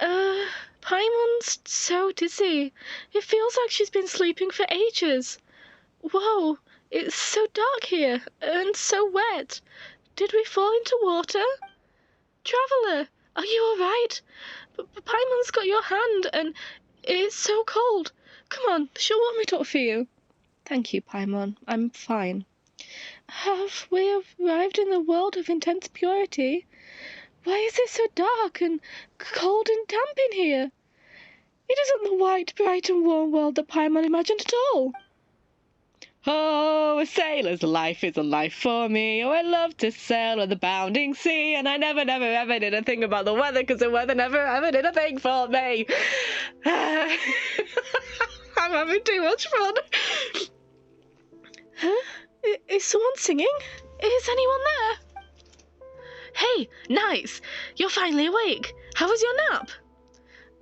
Speaker 1: Paimon's so dizzy. It feels like she's been sleeping for ages. Whoa, it's so dark here, and so wet. Did we fall into water? Traveller, are you all right? Paimon's got your hand, and it's so cold. Come on, she'll warm it up for you. Thank you, Paimon. I'm fine. Have we arrived in the world of intense purity? Why is it so dark and cold and damp in here? It isn't the white, bright and warm world that Paimon imagined at all. Oh, a sailor's life is a life for me. Oh, I love to sail on the bounding sea. And I never ever did a thing about the weather, because the weather never ever did a thing for me. I'm having too much fun. Huh? Is someone singing? Is anyone there? Hey, Nice, you're finally awake. How was your nap?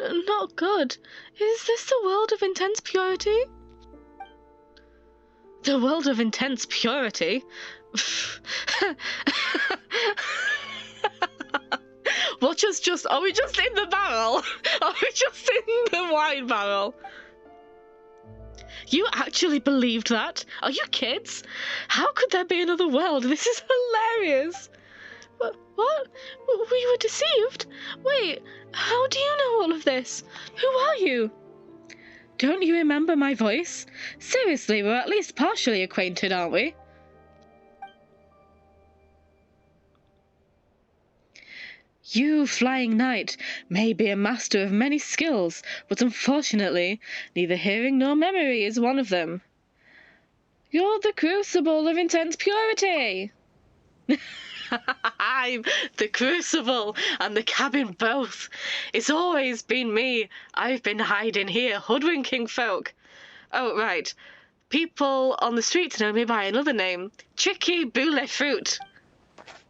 Speaker 1: Not good. Is this the world of intense purity? The world of intense purity? Watch us just... Are we just in the barrel? Are we just in the wine barrel? You actually believed that? Are you kids? How could there be another world? This is hilarious. What? We were deceived? Wait, how do you know all of this? Who are you? Don't you remember my voice? Seriously, we're at least partially acquainted, aren't we? You, Flying Knight, may be a master of many skills, but unfortunately, neither hearing nor memory is one of them. You're the crucible of intense purity! I'm the crucible and the cabin both. It's always been me. I've been hiding here, hoodwinking folk. Oh, right. People on the street know me by another name. Tricky Boule Fruit.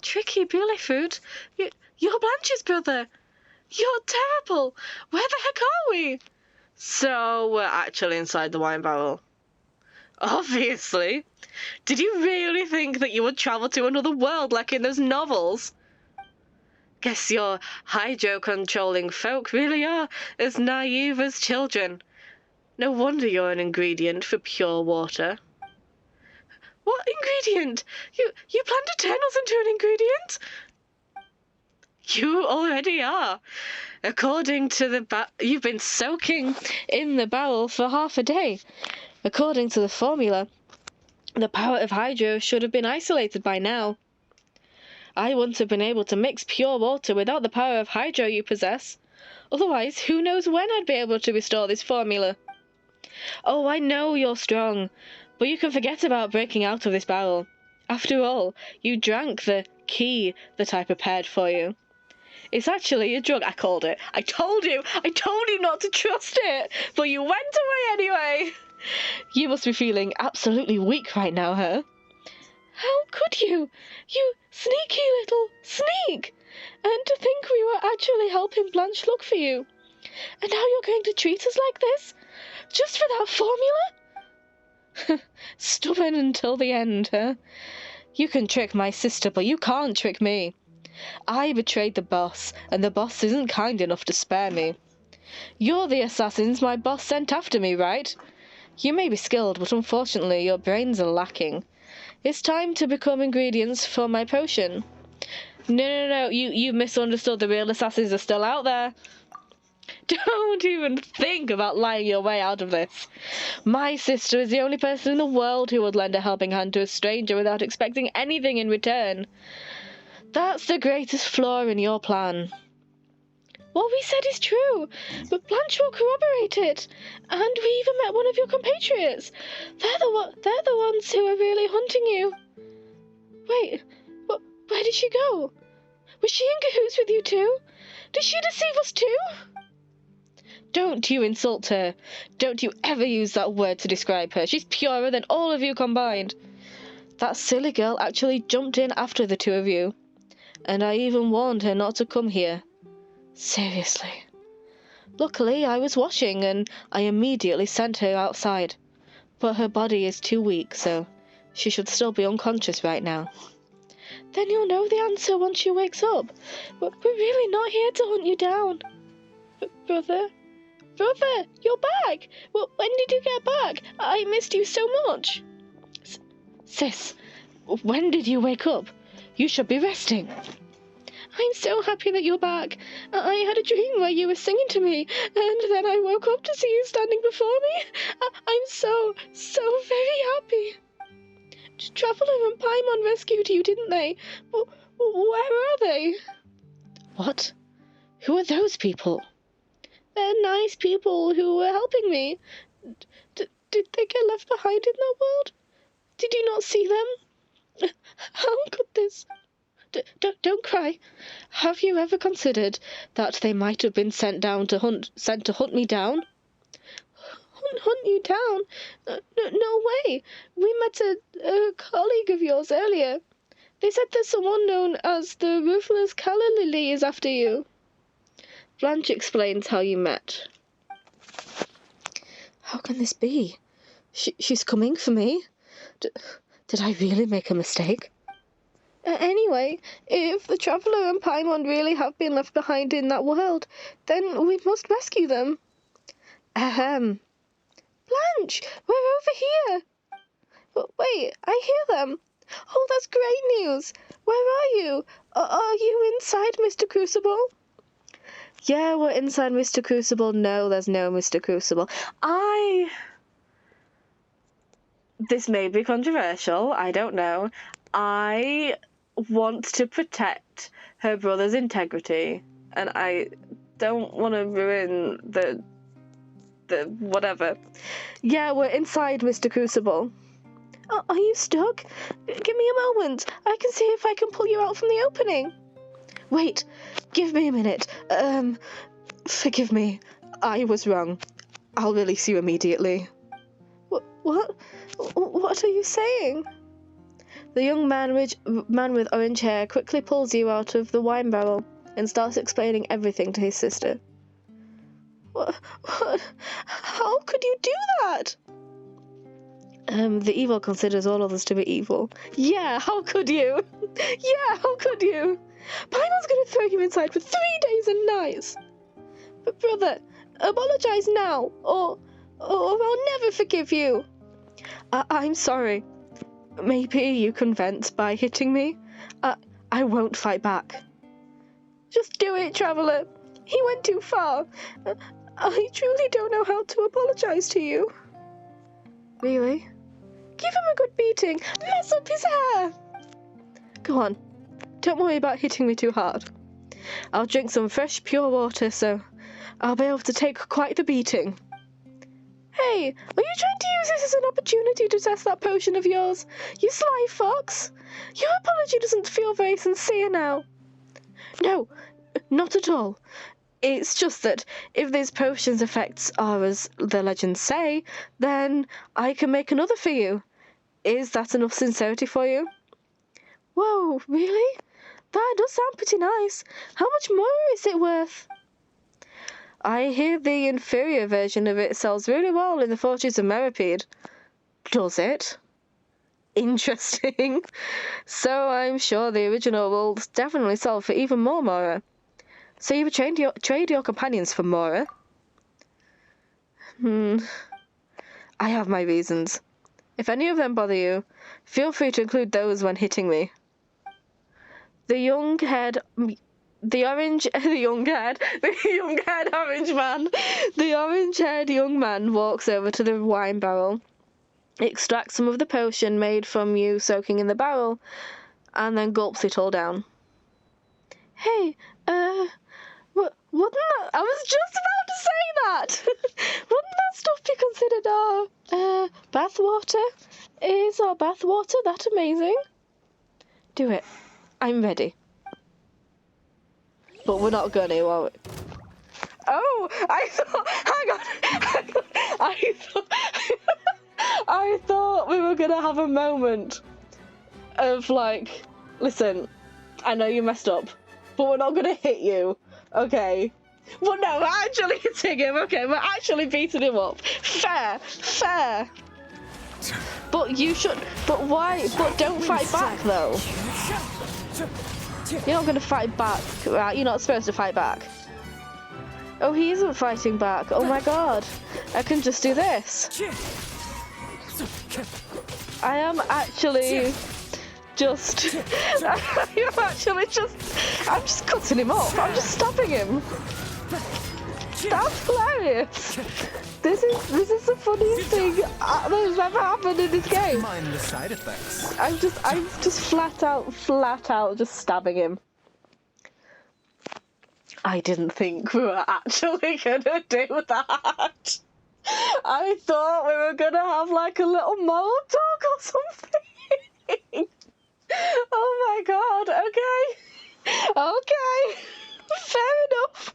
Speaker 1: Tricky Boule Fruit? You're Blanche's brother. You're terrible. Where the heck are we? So we're actually inside the wine barrel. Obviously. Did you really think that you would travel to another world like in those novels? Guess your hydro-controlling folk really are as naive as children. No wonder you're an ingredient for pure water. What ingredient? You plan to turn us into an ingredient? You already are. According to the you've been soaking in the barrel for half a day. According to the formula, the power of hydro should have been isolated by now. I wouldn't have been able to mix pure water without the power of hydro you possess. Otherwise, who knows when I'd be able to restore this formula. Oh, I know you're strong, but you can forget about breaking out of this barrel. After all, you drank the key that I prepared for you. It's actually a drug. I called it. I told you not to trust it, but you went away anyway. You must be feeling absolutely weak right now, huh? How could you? You sneaky little sneak! And to think we were actually helping Blanche look for you. And now you're going to treat us like this? Just for that formula? Stubborn until the end, huh? You can trick my sister, but you can't trick me. I betrayed the boss, and the boss isn't kind enough to spare me. You're the assassins my boss sent after me, right? You may be skilled, but unfortunately your brains are lacking. It's time to become ingredients for my potion. No, you've misunderstood. The real assassins are still out there. Don't even think about lying your way out of this. My sister is the only person in the world who would lend a helping hand to a stranger without expecting anything in return. That's the greatest flaw in your plan. What we said is true, but Blanche will corroborate it. And we even met one of your compatriots. They're the ones who are really hunting you. Wait, where did she go? Was she in cahoots with you too? Did she deceive us too? Don't you insult her. Don't you ever use that word to describe her. She's purer than all of you combined. That silly girl actually jumped in after the two of you. And I even warned her not to come here. Seriously. Luckily, I was washing, and I immediately sent her outside. But her body is too weak, so she should still be unconscious right now. Then you'll know the answer once she wakes up. We're really not here to hunt you down. Brother, you're back! Well, when did you get back? I missed you so much. Sis, when did you wake up? You should be resting. I'm so happy that you're back. I had a dream where you were singing to me, and then I woke up to see you standing before me. I'm so very happy. Traveler and Paimon rescued you, didn't they? Where are they? What? Who are those people? They're nice people who were helping me. Did they get left behind in that world? Did you not see them? How could this... Don't cry. Have you ever considered that they might have been sent to hunt me down? Hunt you down? No way. We met a colleague of yours earlier. They said there's someone known as the Ruthless Calla Lily is after you. Blanche explains how you met. How can this be? She's coming for me? Did I really make a mistake? Anyway, if the Traveler and Paimon really have been left behind in that world, then we must rescue them. Blanche, we're over here. Wait, I hear them. Oh, that's great news. Where are you? Are you inside Mr. Crucible? Yeah, we're inside Mr. Crucible. No, there's no Mr. Crucible. This may be controversial, I don't know. I want to protect her brother's integrity, and I don't want to ruin the whatever. Yeah, we're inside Mr. Crucible. Are you stuck? Give me a moment. I can see if I can pull you out from the opening. Wait, give me a minute. Forgive me. I was wrong. I'll release you immediately. What? What are you saying? The young man with orange hair quickly pulls you out of the wine barrel and starts explaining everything to his sister. What? How could you do that? The evil considers all others to be evil. Yeah, how could you? Yeah, how could you? Paimon's gonna throw you inside for 3 days and nights. But brother, apologize now, or I'll never forgive you. I'm sorry. Maybe you can vent by hitting me? I won't fight back. Just do it, Traveler. He went too far. I truly don't know how to apologize to you. Really? Give him a good beating. Mess up his hair. Go on. Don't worry about hitting me too hard. I'll drink some fresh, pure water, so I'll be able to take quite the beating. Hey, are you trying to use this as an opportunity to test that potion of yours? You sly fox! Your apology doesn't feel very sincere now. No, not at all. It's just that if this potion's effects are as the legends say, then I can make another for you. Is that enough sincerity for you? Whoa, really? That does sound pretty nice. How much more is it worth? I hear the inferior version of it sells really well in the Fortress of Meripede. Does it? Interesting. So I'm sure the original will definitely sell for even more Mora. So you would trade your companions for Mora? I have my reasons. If any of them bother you, feel free to include those when hitting me. The orange-haired orange man. The orange-haired young man walks over to the wine barrel, extracts some of the potion made from you soaking in the barrel, and then gulps it all down. Hey, wouldn't that... I was just about to say that! Wouldn't that stuff be considered our, bathwater? Is our bathwater that amazing? Do it. I'm ready. But we're not gonna, are we? Oh, I thought... Hang on. I thought we were gonna have a moment of, like, listen, I know you messed up, but we're not gonna hit you, okay? Well, no, we're actually hitting him, okay? We're actually beating him up. Fair. But you should... But why? But don't fight back, though. You're not gonna fight back, right? You're not supposed to fight back. Oh, he isn't fighting back. Oh my god. I can just do this. I am actually just... I'm just cutting him off. I'm just stabbing him. That's hilarious. This is the funniest thing that has ever happened in this game.
Speaker 3: Mind the side effects.
Speaker 1: I'm just flat out just stabbing him. I didn't think we were actually gonna do that. I thought we were gonna have like a little moral talk or something. Oh my god, okay. Fair enough.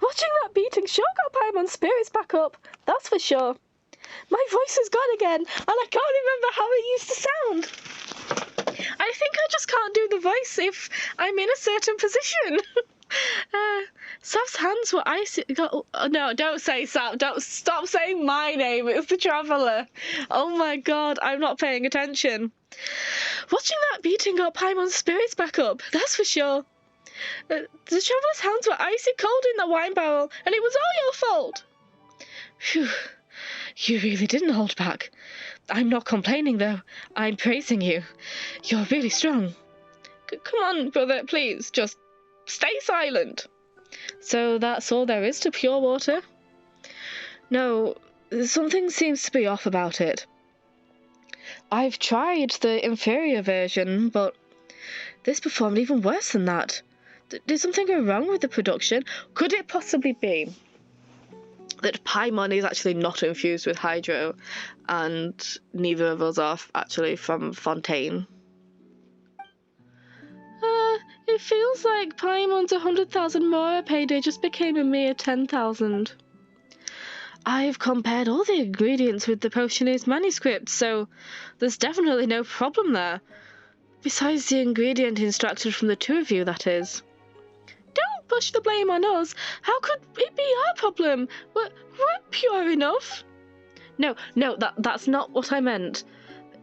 Speaker 1: Watching that beating sure got Paimon's spirits back up, that's for sure. My voice is gone again, and I can't remember how it used to sound. I think I just can't do the voice if I'm in a certain position. Sav's hands were icy. No, don't say Sav. Don't stop saying my name. It's the Traveller. Oh my god, I'm not paying attention. Watching that beating got Paimon's spirits back up, that's for sure. The Traveller's hands were icy cold in the wine barrel, and it was all your fault. Phew. You really didn't hold back. I'm not complaining, though. I'm praising you. You're really strong. Come on, brother, please, just stay silent. So that's all there is to pure water? No, something seems to be off about it. I've tried the inferior version, but this performed even worse than that. Did something go wrong with the production? Could it possibly be that Paimon is actually not infused with Hydro, and neither of us are actually from Fontaine? It feels like Paimon's 100,000 Mora payday just became a mere 10,000. I've compared all the ingredients with the Potioneer's manuscript, so there's definitely no problem there. Besides the ingredient extracted from the two of you, that is. Don't push the blame on us. How could it be our problem? We're pure enough. No, that's not what I meant.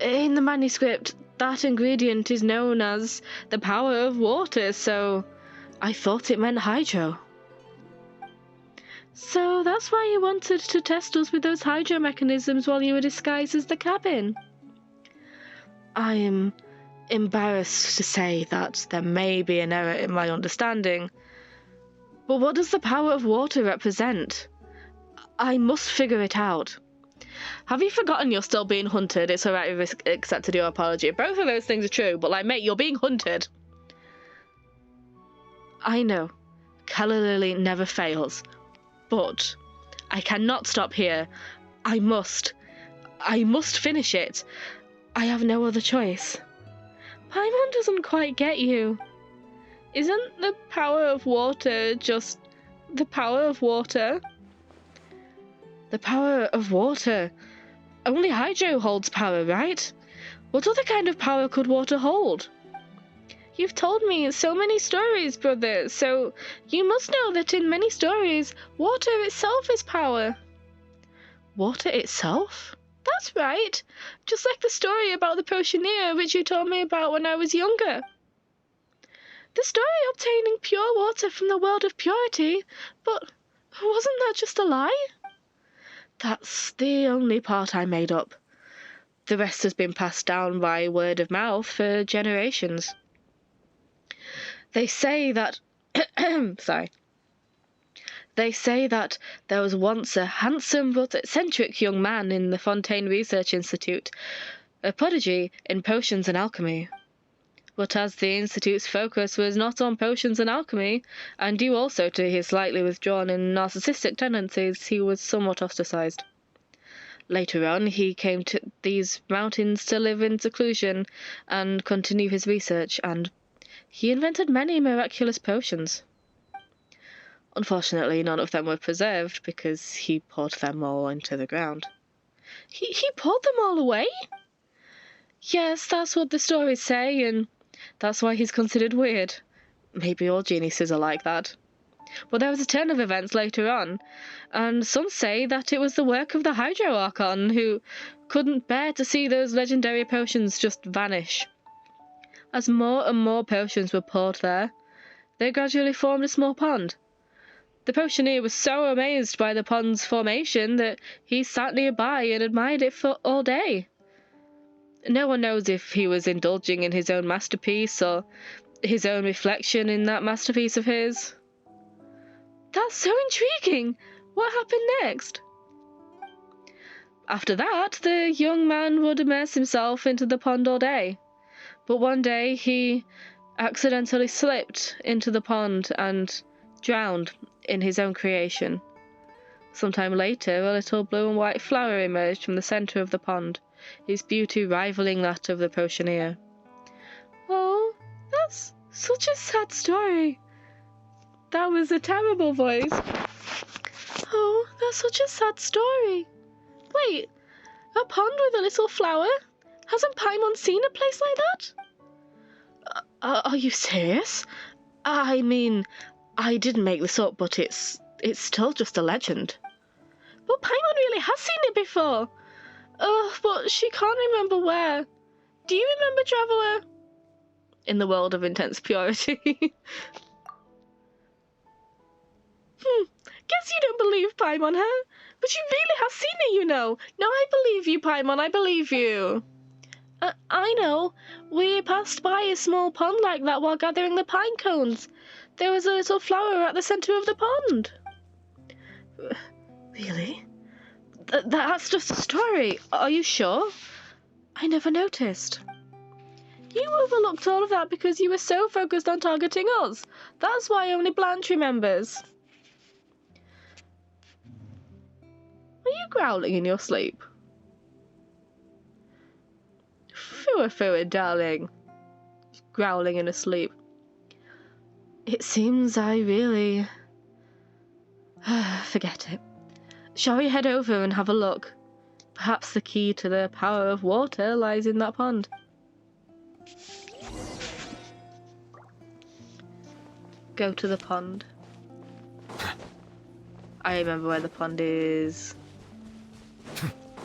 Speaker 1: In the manuscript, that ingredient is known as the power of water, so I thought it meant Hydro. So that's why you wanted to test us with those Hydro mechanisms while you were disguised as the cabin? I am embarrassed to say that there may be an error in my understanding, but what does the power of water represent? I must figure it out. Have you forgotten you're still being hunted? It's alright, we've accepted your apology. Both of those things are true, but like, mate, you're being hunted. I know. Calla Lily never fails. But I cannot stop here. I must finish it. I have no other choice. Paimon doesn't quite get you. Isn't the power of water just the power of water? The power of water? Only Hydro holds power, right? What other kind of power could water hold? You've told me so many stories, brother, so you must know that in many stories, water itself is power. Water itself? That's right. Just like the story about the Potioneer which you told me about when I was younger. The story obtaining pure water from the world of purity, but wasn't that just a lie? That's the only part I made up. The rest has been passed down by word of mouth for generations. They say that They say that there was once a handsome but eccentric young man in the Fontaine Research Institute, a prodigy in potions and alchemy. But as the Institute's focus was not on potions and alchemy, and due also to his slightly withdrawn and narcissistic tendencies, he was somewhat ostracized. Later on, he came to these mountains to live in seclusion and continue his research, and he invented many miraculous potions. Unfortunately, none of them were preserved because he poured them all into the ground. He poured them all away? Yes, that's what the stories say, and that's why he's considered weird. Maybe all geniuses are like that. But there was a turn of events later on, and some say that it was the work of the Hydro Archon, who couldn't bear to see those legendary potions just vanish. As more and more potions were poured there, they gradually formed a small pond. The Potioneer was so amazed by the pond's formation that he sat nearby and admired it for all day. No one knows if he was indulging in his own masterpiece or his own reflection in that masterpiece of his. That's so intriguing! What happened next? After that, the young man would immerse himself into the pond all day. But one day he accidentally slipped into the pond and drowned in his own creation. Sometime later, a little blue and white flower emerged from the centre of the pond, his beauty rivaling that of the Potioneer. Oh, that's such a sad story. That was a terrible voice. Oh, that's such a sad story. Wait, a pond with a little flower? Hasn't Paimon seen a place like that? Are you serious? I mean, I didn't make this up, but it's still just a legend. But Paimon really has seen it before. But she can't remember where. Do you remember, Traveller? In the world of intense purity. Guess you don't believe Paimon, huh? But she really has seen it, you know. No, I believe you, Paimon, I believe you. I know. We passed by a small pond like that while gathering the pine cones. There was a little flower at the centre of the pond. Really? That's just a story. Are you sure? I never noticed. You overlooked all of that because you were so focused on targeting us. That's why only Blanche remembers. Are you growling in your sleep? Fua, darling. Growling in her sleep. It seems I really... Forget it. Shall we head over and have a look? Perhaps the key to the power of water lies in that pond. Go to the pond. I remember where the pond is.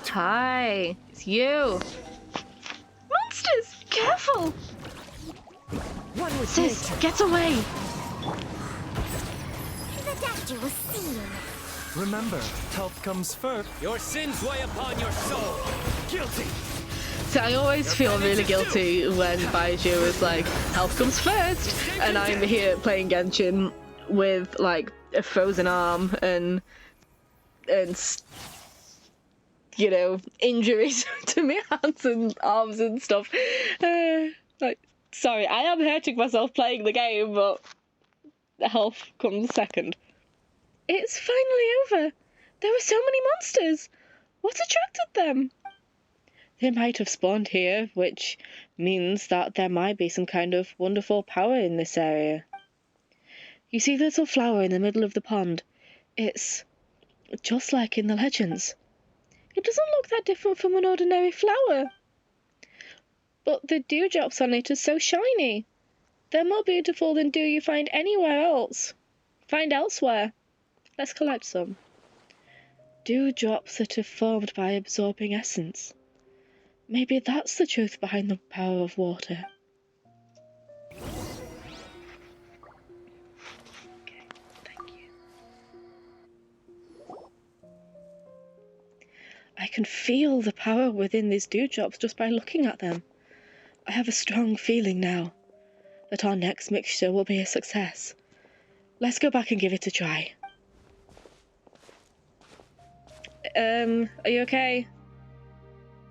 Speaker 1: Hi, it's you. Monsters, careful! Sis, get away!
Speaker 4: The danger was seen.
Speaker 3: Remember, health comes first. Your sins weigh upon your soul. Guilty.
Speaker 1: So I always feel really guilty when Baiju is like, health comes first, and I'm here playing Genshin with like a frozen arm and you know, injuries to my hands and arms and stuff. Like, sorry, I am hurting myself playing the game, but the health comes second. It's finally over. There were so many monsters. What attracted them? They might have spawned here, which means that there might be some kind of wonderful power in this area. You see the little flower in the middle of the pond? It's just like in the legends. It doesn't look that different from an ordinary flower. But the dewdrops on it are so shiny. They're more beautiful than dew you find anywhere else. Find elsewhere. Let's collect some. Dewdrops that are formed by absorbing essence. Maybe that's the truth behind the power of water. Okay, thank you. I can feel the power within these dewdrops just by looking at them. I have a strong feeling now that our next mixture will be a success. Let's go back and give it a try. Are you okay?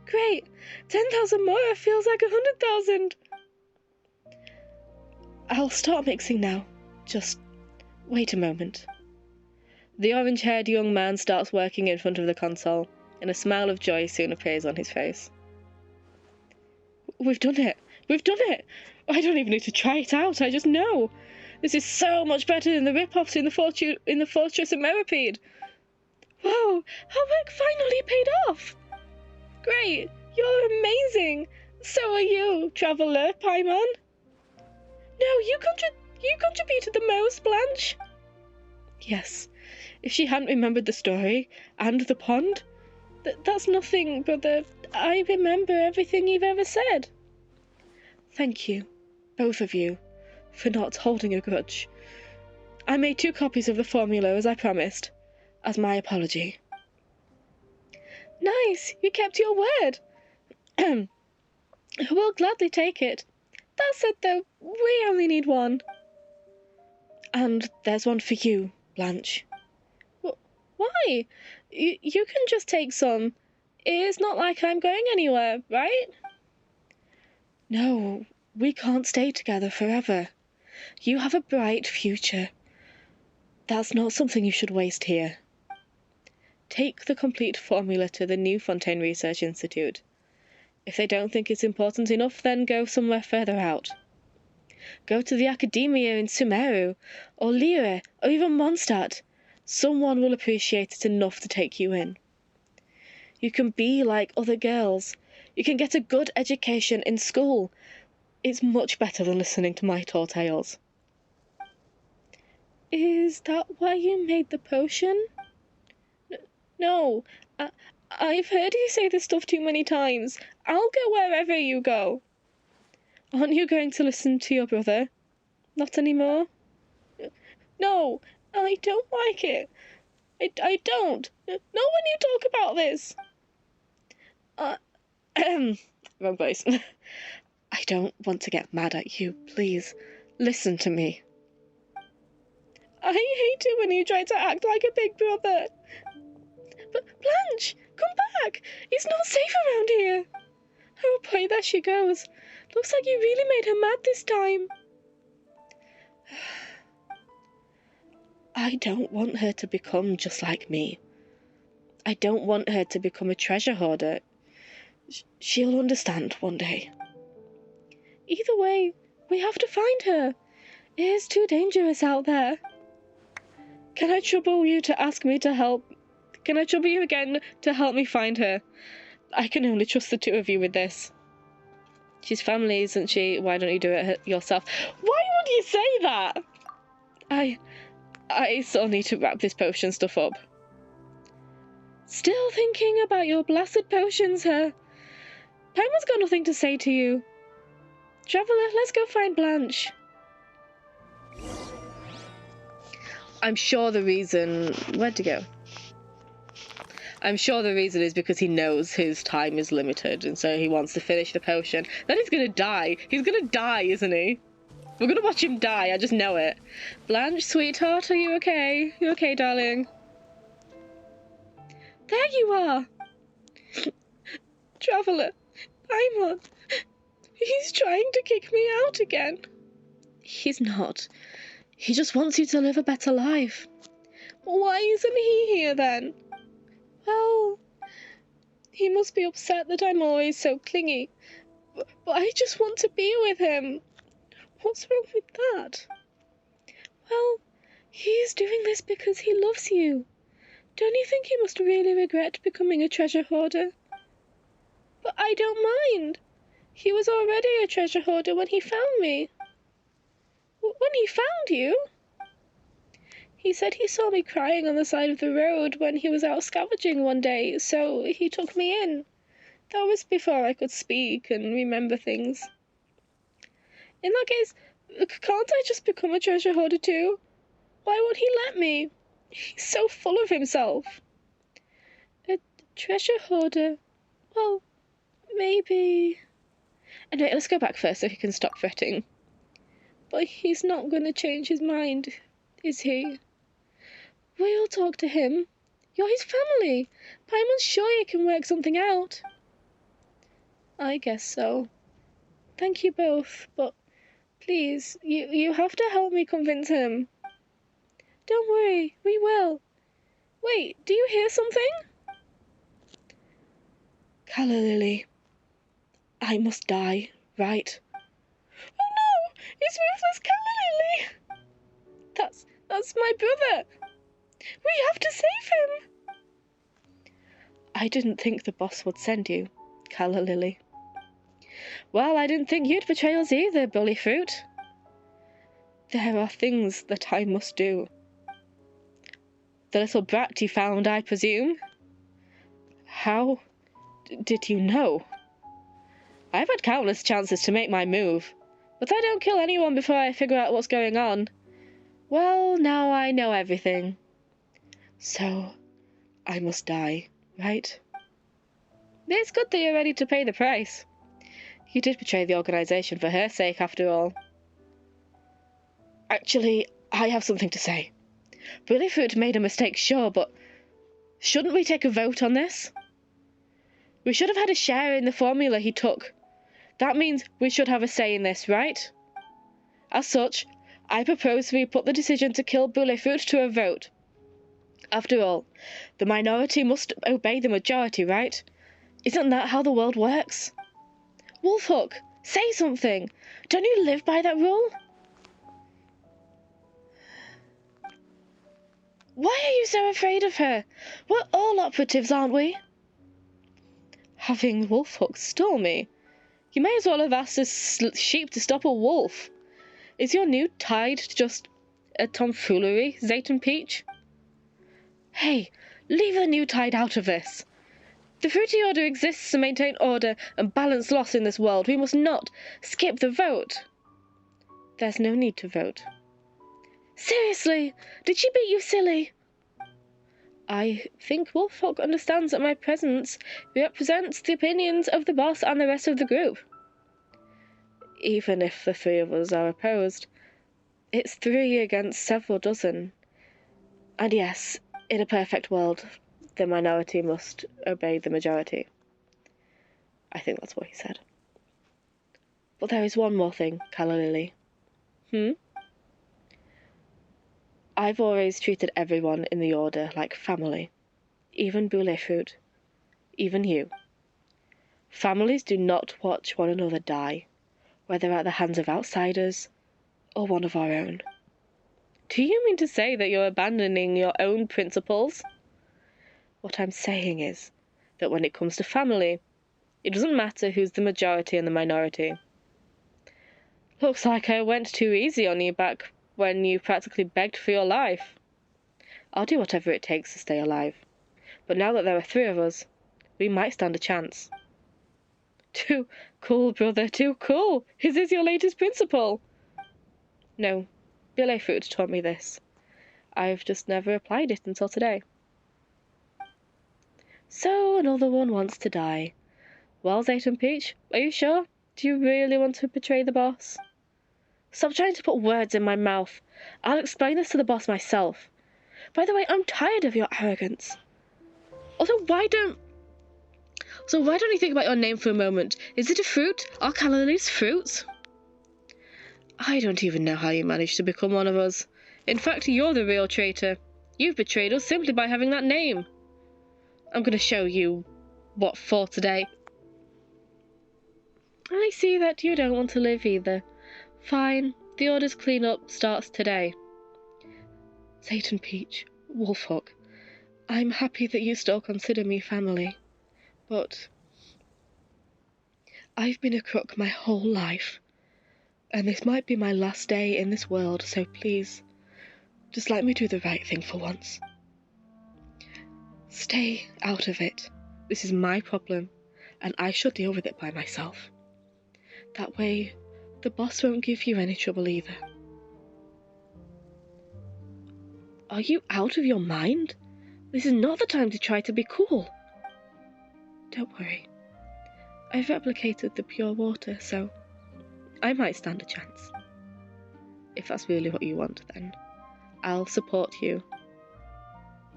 Speaker 1: Great! 10,000 more feels like 100,000! I'll start mixing now. Just wait a moment. The orange-haired young man starts working in front of the console, and a smile of joy soon appears on his face. We've done it! We've done it! I don't even need to try it out, I just know! This is so much better than the rip-offs in the Fortress of Meripede! Whoa! Our work finally paid off! Great! You're amazing! So are you, Traveller Paimon. No, you contributed the most, Blanche! Yes, if she hadn't remembered the story, and the pond, that's nothing, brother. I remember everything you've ever said. Thank you, both of you, for not holding a grudge. I made 2 copies of the formula as I promised, as my apology. Nice, you kept your word. We'll gladly take it. That said, though, we only need 1. And there's 1 for you, Blanche. Why? You can just take some. It's not like I'm going anywhere, right? No, we can't stay together forever. You have a bright future. That's not something you should waste here. Take the complete formula to the New Fontaine Research Institute. If they don't think it's important enough, then go somewhere further out. Go to the Academia in Sumeru, or Liyue, or even Mondstadt. Someone will appreciate it enough to take you in. You can be like other girls. You can get a good education in school. It's much better than listening to my tall tales. Is that why you made the potion? No, I've heard you say this stuff too many times. I'll go wherever you go. Aren't you going to listen to your brother? Not anymore? No, I don't like it. I don't. Not when you talk about this. Wrong voice. I don't want to get mad at you. Please, listen to me. I hate it when you try to act like a big brother. But Blanche, come back. It's not safe around here. Oh boy, there she goes. Looks like you really made her mad this time. I don't want her to become just like me. I don't want her to become a treasure hoarder. She'll understand one day. Either way, we have to find her. It is too dangerous out there. Can I trouble you to ask me to help? Can I trouble you again to help me find her? I can only trust the 2 of you with this. She's family, isn't she? Why don't you do it yourself? Why would you say that? I still need to wrap this potion stuff up. Still thinking about your blasted potions, huh? Paimon's got nothing to say to you. Traveller, let's go find Blanche. I'm sure the reason... Where'd he go? I'm sure the reason is because he knows his time is limited, and so he wants to finish the potion. Then he's gonna die. He's gonna die, isn't he? We're gonna watch him die, I just know it. Blanche, sweetheart, are you okay? You okay, darling? There you are! Traveller, Paimon, he's trying to kick me out again. He's not. He just wants you to live a better life. Why isn't he here then? Well, he must be upset that I'm always so clingy. But I just want to be with him. What's wrong with that? Well, he's doing this because he loves you. Don't you think he must really regret becoming a treasure hoarder? But I don't mind. He was already a treasure hoarder when he found me. When he found you? He said he saw me crying on the side of the road when he was out scavenging one day, so he took me in. That was before I could speak and remember things. In that case, can't I just become a treasure hoarder too? Why won't he let me? He's so full of himself. A treasure hoarder? Well, maybe... Anyway, let's go back first so he can stop fretting. But he's not going to change his mind, is he? We'll talk to him. You're his family. Paimon's sure you can work something out. I guess so. Thank you both, but please, you have to help me convince him. Don't worry, we will. Wait, do you hear something? Calla Lily, I must die, right? Oh no! It's Ruthless Calla Lily! That's my brother! We have to save him! I didn't think the boss would send you, Calla Lily. Well, I didn't think you'd betray us either, Bully Fruit. There are things that I must do. The little brat you found, I presume? How did you know? I've had countless chances to make my move, but I don't kill anyone before I figure out what's going on. Well, now I know everything. So, I must die, right? It's good that you're ready to pay the price. You did betray the organization for her sake, after all. Actually, I have something to say. Bullyfoot made a mistake, sure, but shouldn't we take a vote on this? We should have had a share in the formula he took. That means we should have a say in this, right? As such, I propose we put the decision to kill Bullyfoot to a vote. After all, the minority must obey the majority, right? Isn't that how the world works? Wolfhook, say something! Don't you live by that rule? Why are you so afraid of her? We're all operatives, aren't we? Having Wolfhook stall me? You may as well have asked a sheep to stop a wolf. Is your new tide just a tomfoolery, Zayton Peach? Hey, leave the new tide out of this. The Fruity Order exists to maintain order and balance loss in this world. We must not skip the vote. There's no need to vote. Seriously? Did she beat you silly? I think Wolfhook understands that my presence represents the opinions of the boss and the rest of the group. Even if the three of us are opposed, it's 3 against several dozen. And yes, in a perfect world, the minority must obey the majority. I think that's what he said. But there is one more thing, Calla Lily. I've always treated everyone in the Order like family. Even Bullyfoot. Even you. Families do not watch one another die, whether at the hands of outsiders or one of our own. Do you mean to say that you're abandoning your own principles? What I'm saying is that when it comes to family, it doesn't matter who's the majority and the minority. Looks like I went too easy on you back when you practically begged for your life. I'll do whatever it takes to stay alive. But now that there are 3 of us, we might stand a chance. Too cool, brother, too cool. Is this your latest principle? No, Bullyfoot taught me this. I've just never applied it until today. So another one wants to die. Well, Zayton Peach, are you sure? Do you really want to betray the boss? Stop trying to put words in my mouth. I'll explain this to the boss myself. By the way, I'm tired of your arrogance. Also, why don't you think about your name for a moment? Is it a fruit? Are Calla Lily's fruits? I don't even know how you managed to become one of us. In fact, you're the real traitor. You've betrayed us simply by having that name. I'm going to show you what for today. I see that you don't want to live either. Fine, the Order's clean-up starts today. Zayton Peach, Wolfhook, I'm happy that you still consider me family, but I've been a crook my whole life, and this might be my last day in this world, so please, just let me do the right thing for once. Stay out of it. This is my problem, and I shall deal with it by myself. That way, the boss won't give you any trouble either. Are you out of your mind? This is not the time to try to be cool. Don't worry. I've replicated the pure water, so I might stand a chance. If that's really what you want, then I'll support you.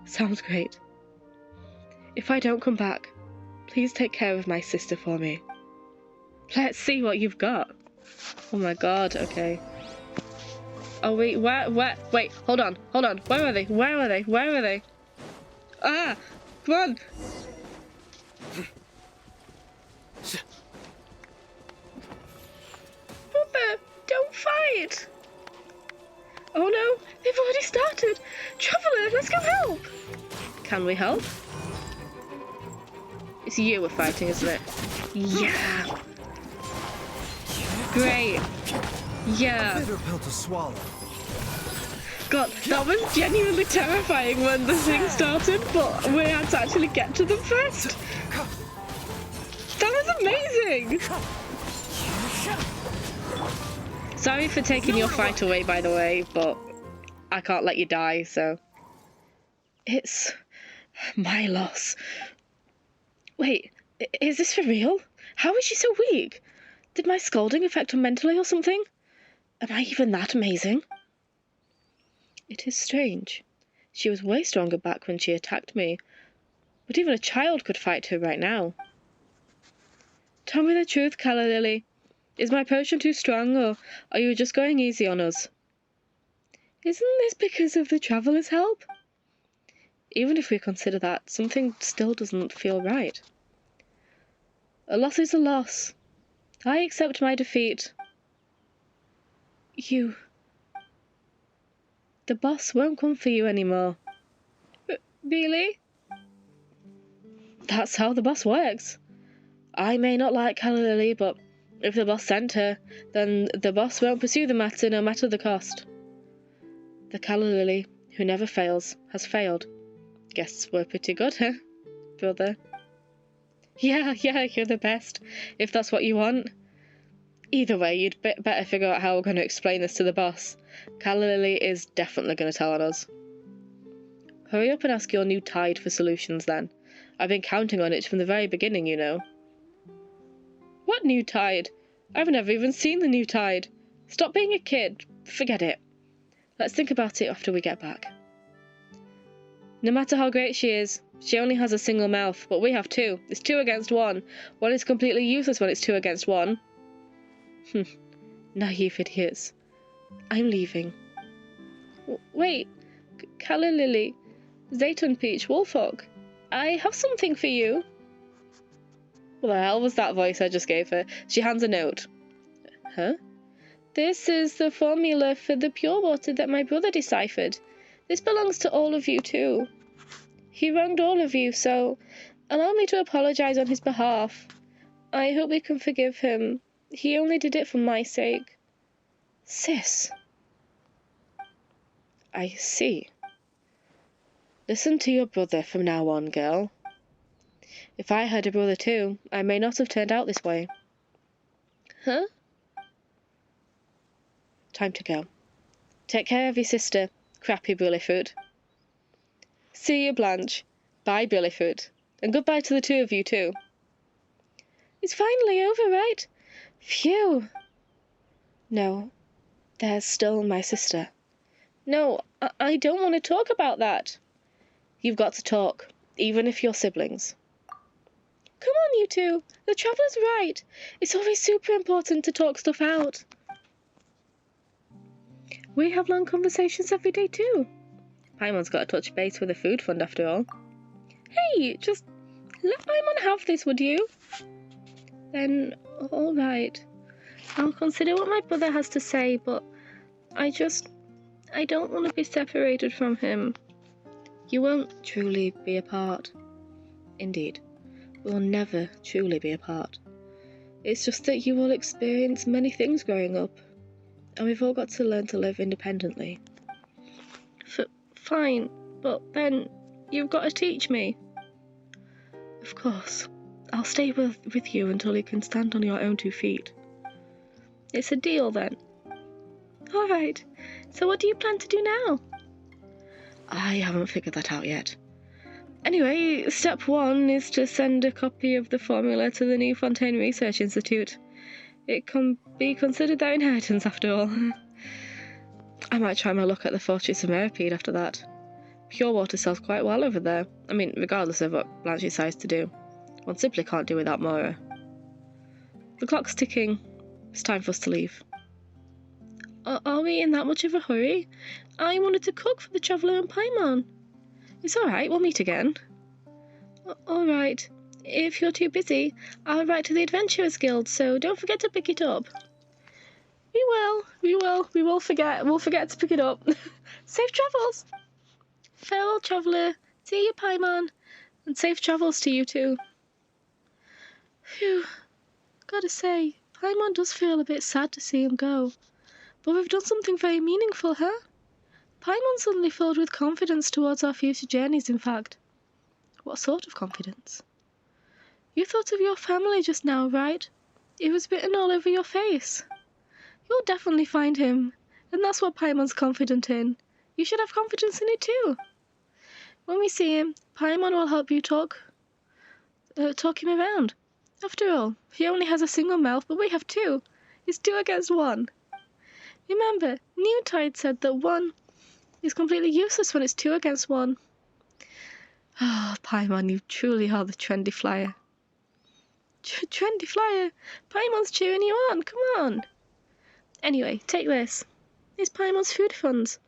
Speaker 1: Sounds great. If I don't come back, please take care of my sister for me. Let's see what you've got. Oh my god, okay. Oh wait, wait, hold on. Where are they? Ah! Come on! Mother, don't fight! Oh no, they've already started! Traveller, let's go help! Can we help? It's you we're fighting, isn't it? Yeah! Great! Yeah!
Speaker 3: Bitter pill to swallow.
Speaker 1: God, that was genuinely terrifying when the thing started, but we had to actually get to them first. That was amazing! Sorry for taking your fight away, by the way, but I can't let you die, so... It's my loss. Wait, is this for real? How is she so weak? Did my scolding affect her mentally or something? Am I even that amazing? It is strange. She was way stronger back when she attacked me, but even a child could fight her right now. Tell me the truth, Calla Lily. Is my potion too strong, or are you just going easy on us? Isn't this because of the Traveller's help? Even if we consider that, something still doesn't feel right. A loss is a loss. I accept my defeat. You... The boss won't come for you anymore. Really? That's how the boss works. I may not like Calla Lily, but if the boss sent her, then the boss won't pursue the matter no matter the cost. The Calla Lily, who never fails, has failed. Guess we're pretty good, huh, brother? Yeah, you're the best, if that's what you want. Either way, you'd better figure out how we're going to explain this to the boss. Calla Lily is definitely going to tell on us. Hurry up and ask your new Tide for solutions, then. I've been counting on it from the very beginning, you know. What new Tide? I've never even seen the new Tide. Stop being a kid. Forget it. Let's think about it after we get back. No matter how great she is, she only has a single mouth, but we have two. It's 2 against 1. One is completely useless when it's 2 against 1. Naive idiots. I'm leaving. Wait, Calla Lily, Zayton Peach, Wolfhawk, I have something for you. What the hell was that voice I just gave her? She hands a note. Huh? This is the formula for the pure water that my brother deciphered. This belongs to all of you too. He wronged all of you, so allow me to apologize on his behalf. I hope we can forgive him. He only did it for my sake. Sis. I see. Listen to your brother from now on, girl. If I had a brother too, I may not have turned out this way. Huh? Time to go. Take care of your sister, crappy Brillifoot. See you, Blanche. Bye, Brillifoot. And goodbye to the 2 of you too. It's finally over, right? Phew. No, there's still my sister. No, I don't want to talk about that. You've got to talk, even if you're siblings. Come on, you two. The Traveller's right. It's always super important to talk stuff out. We have long conversations every day too. Paimon's got to touch base with the food fund after all. Hey, just let Paimon have this, would you? Then, all right. I'll consider what my brother has to say, but I don't want to be separated from him. You won't truly be apart. Indeed, we'll never truly be apart. It's just that you all experience many things growing up, and we've all got to learn to live independently. Fine, but then you've got to teach me. Of course. I'll stay with you until you can stand on your own 2 feet. It's a deal then. Alright, so what do you plan to do now? I haven't figured that out yet. Anyway, step 1 is to send a copy of the formula to the New Fontaine Research Institute. It can be considered their inheritance after all. I might try my luck at the Fortress of Meripede after that. Pure water sells quite well over there. I mean, regardless of what Blanche decides to do. One simply can't do without Mora. The clock's ticking. It's time for us to leave. Are we in that much of a hurry? I wanted to cook for the Traveller and Paimon. It's alright, we'll meet again. Alright. If you're too busy, I'll write to the Adventurers Guild, so don't forget to pick it up. We will forget. We'll forget to pick it up. Safe travels! Farewell, Traveller. See you, Paimon. And safe travels to you too. Phew. Gotta say, Paimon does feel a bit sad to see him go. But we've done something very meaningful, huh? Paimon's suddenly filled with confidence towards our future journeys, in fact. What sort of confidence? You thought of your family just now, right? It was written all over your face. You'll definitely find him, and that's what Paimon's confident in. You should have confidence in it too. When we see him, Paimon will help you talk him around. After all, he only has a single mouth, but we have 2. It's 2 against 1. Remember, Newtide said that 1 is completely useless when it's 2 against 1. Ah, Paimon, you truly are the trendy flyer. Trendy flyer? Paimon's cheering you on, come on. Anyway, take this. It's Paimon's food funds.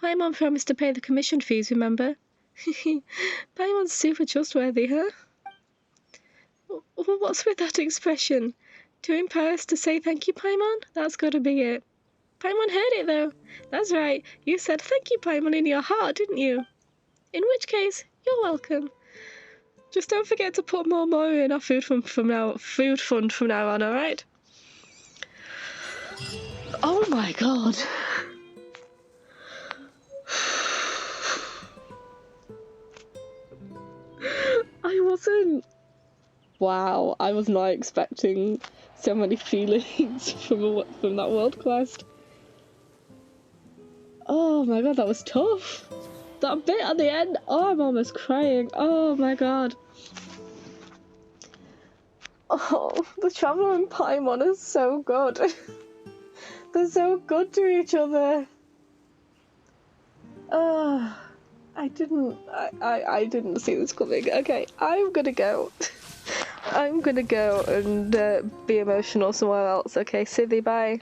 Speaker 1: Paimon promised to pay the commission fees, remember? Paimon's super trustworthy, huh? What's with that expression? Touring Paris to say thank you, Paimon? That's gotta be it. Paimon heard it, though. That's right. You said thank you, Paimon, in your heart, didn't you? In which case, you're welcome. Just don't forget to put more Mora in our food fund from now on, alright? Oh my god. Wow, I was not expecting so many feelings from that world quest. Oh my god, that was tough. That bit at the end, oh, I'm almost crying. Oh my god. Oh, the Traveller and Paimon is so good. They're so good to each other. I didn't see this coming. Okay, I'm gonna go. I'm gonna go and be emotional somewhere else. Okay, Sithy, bye.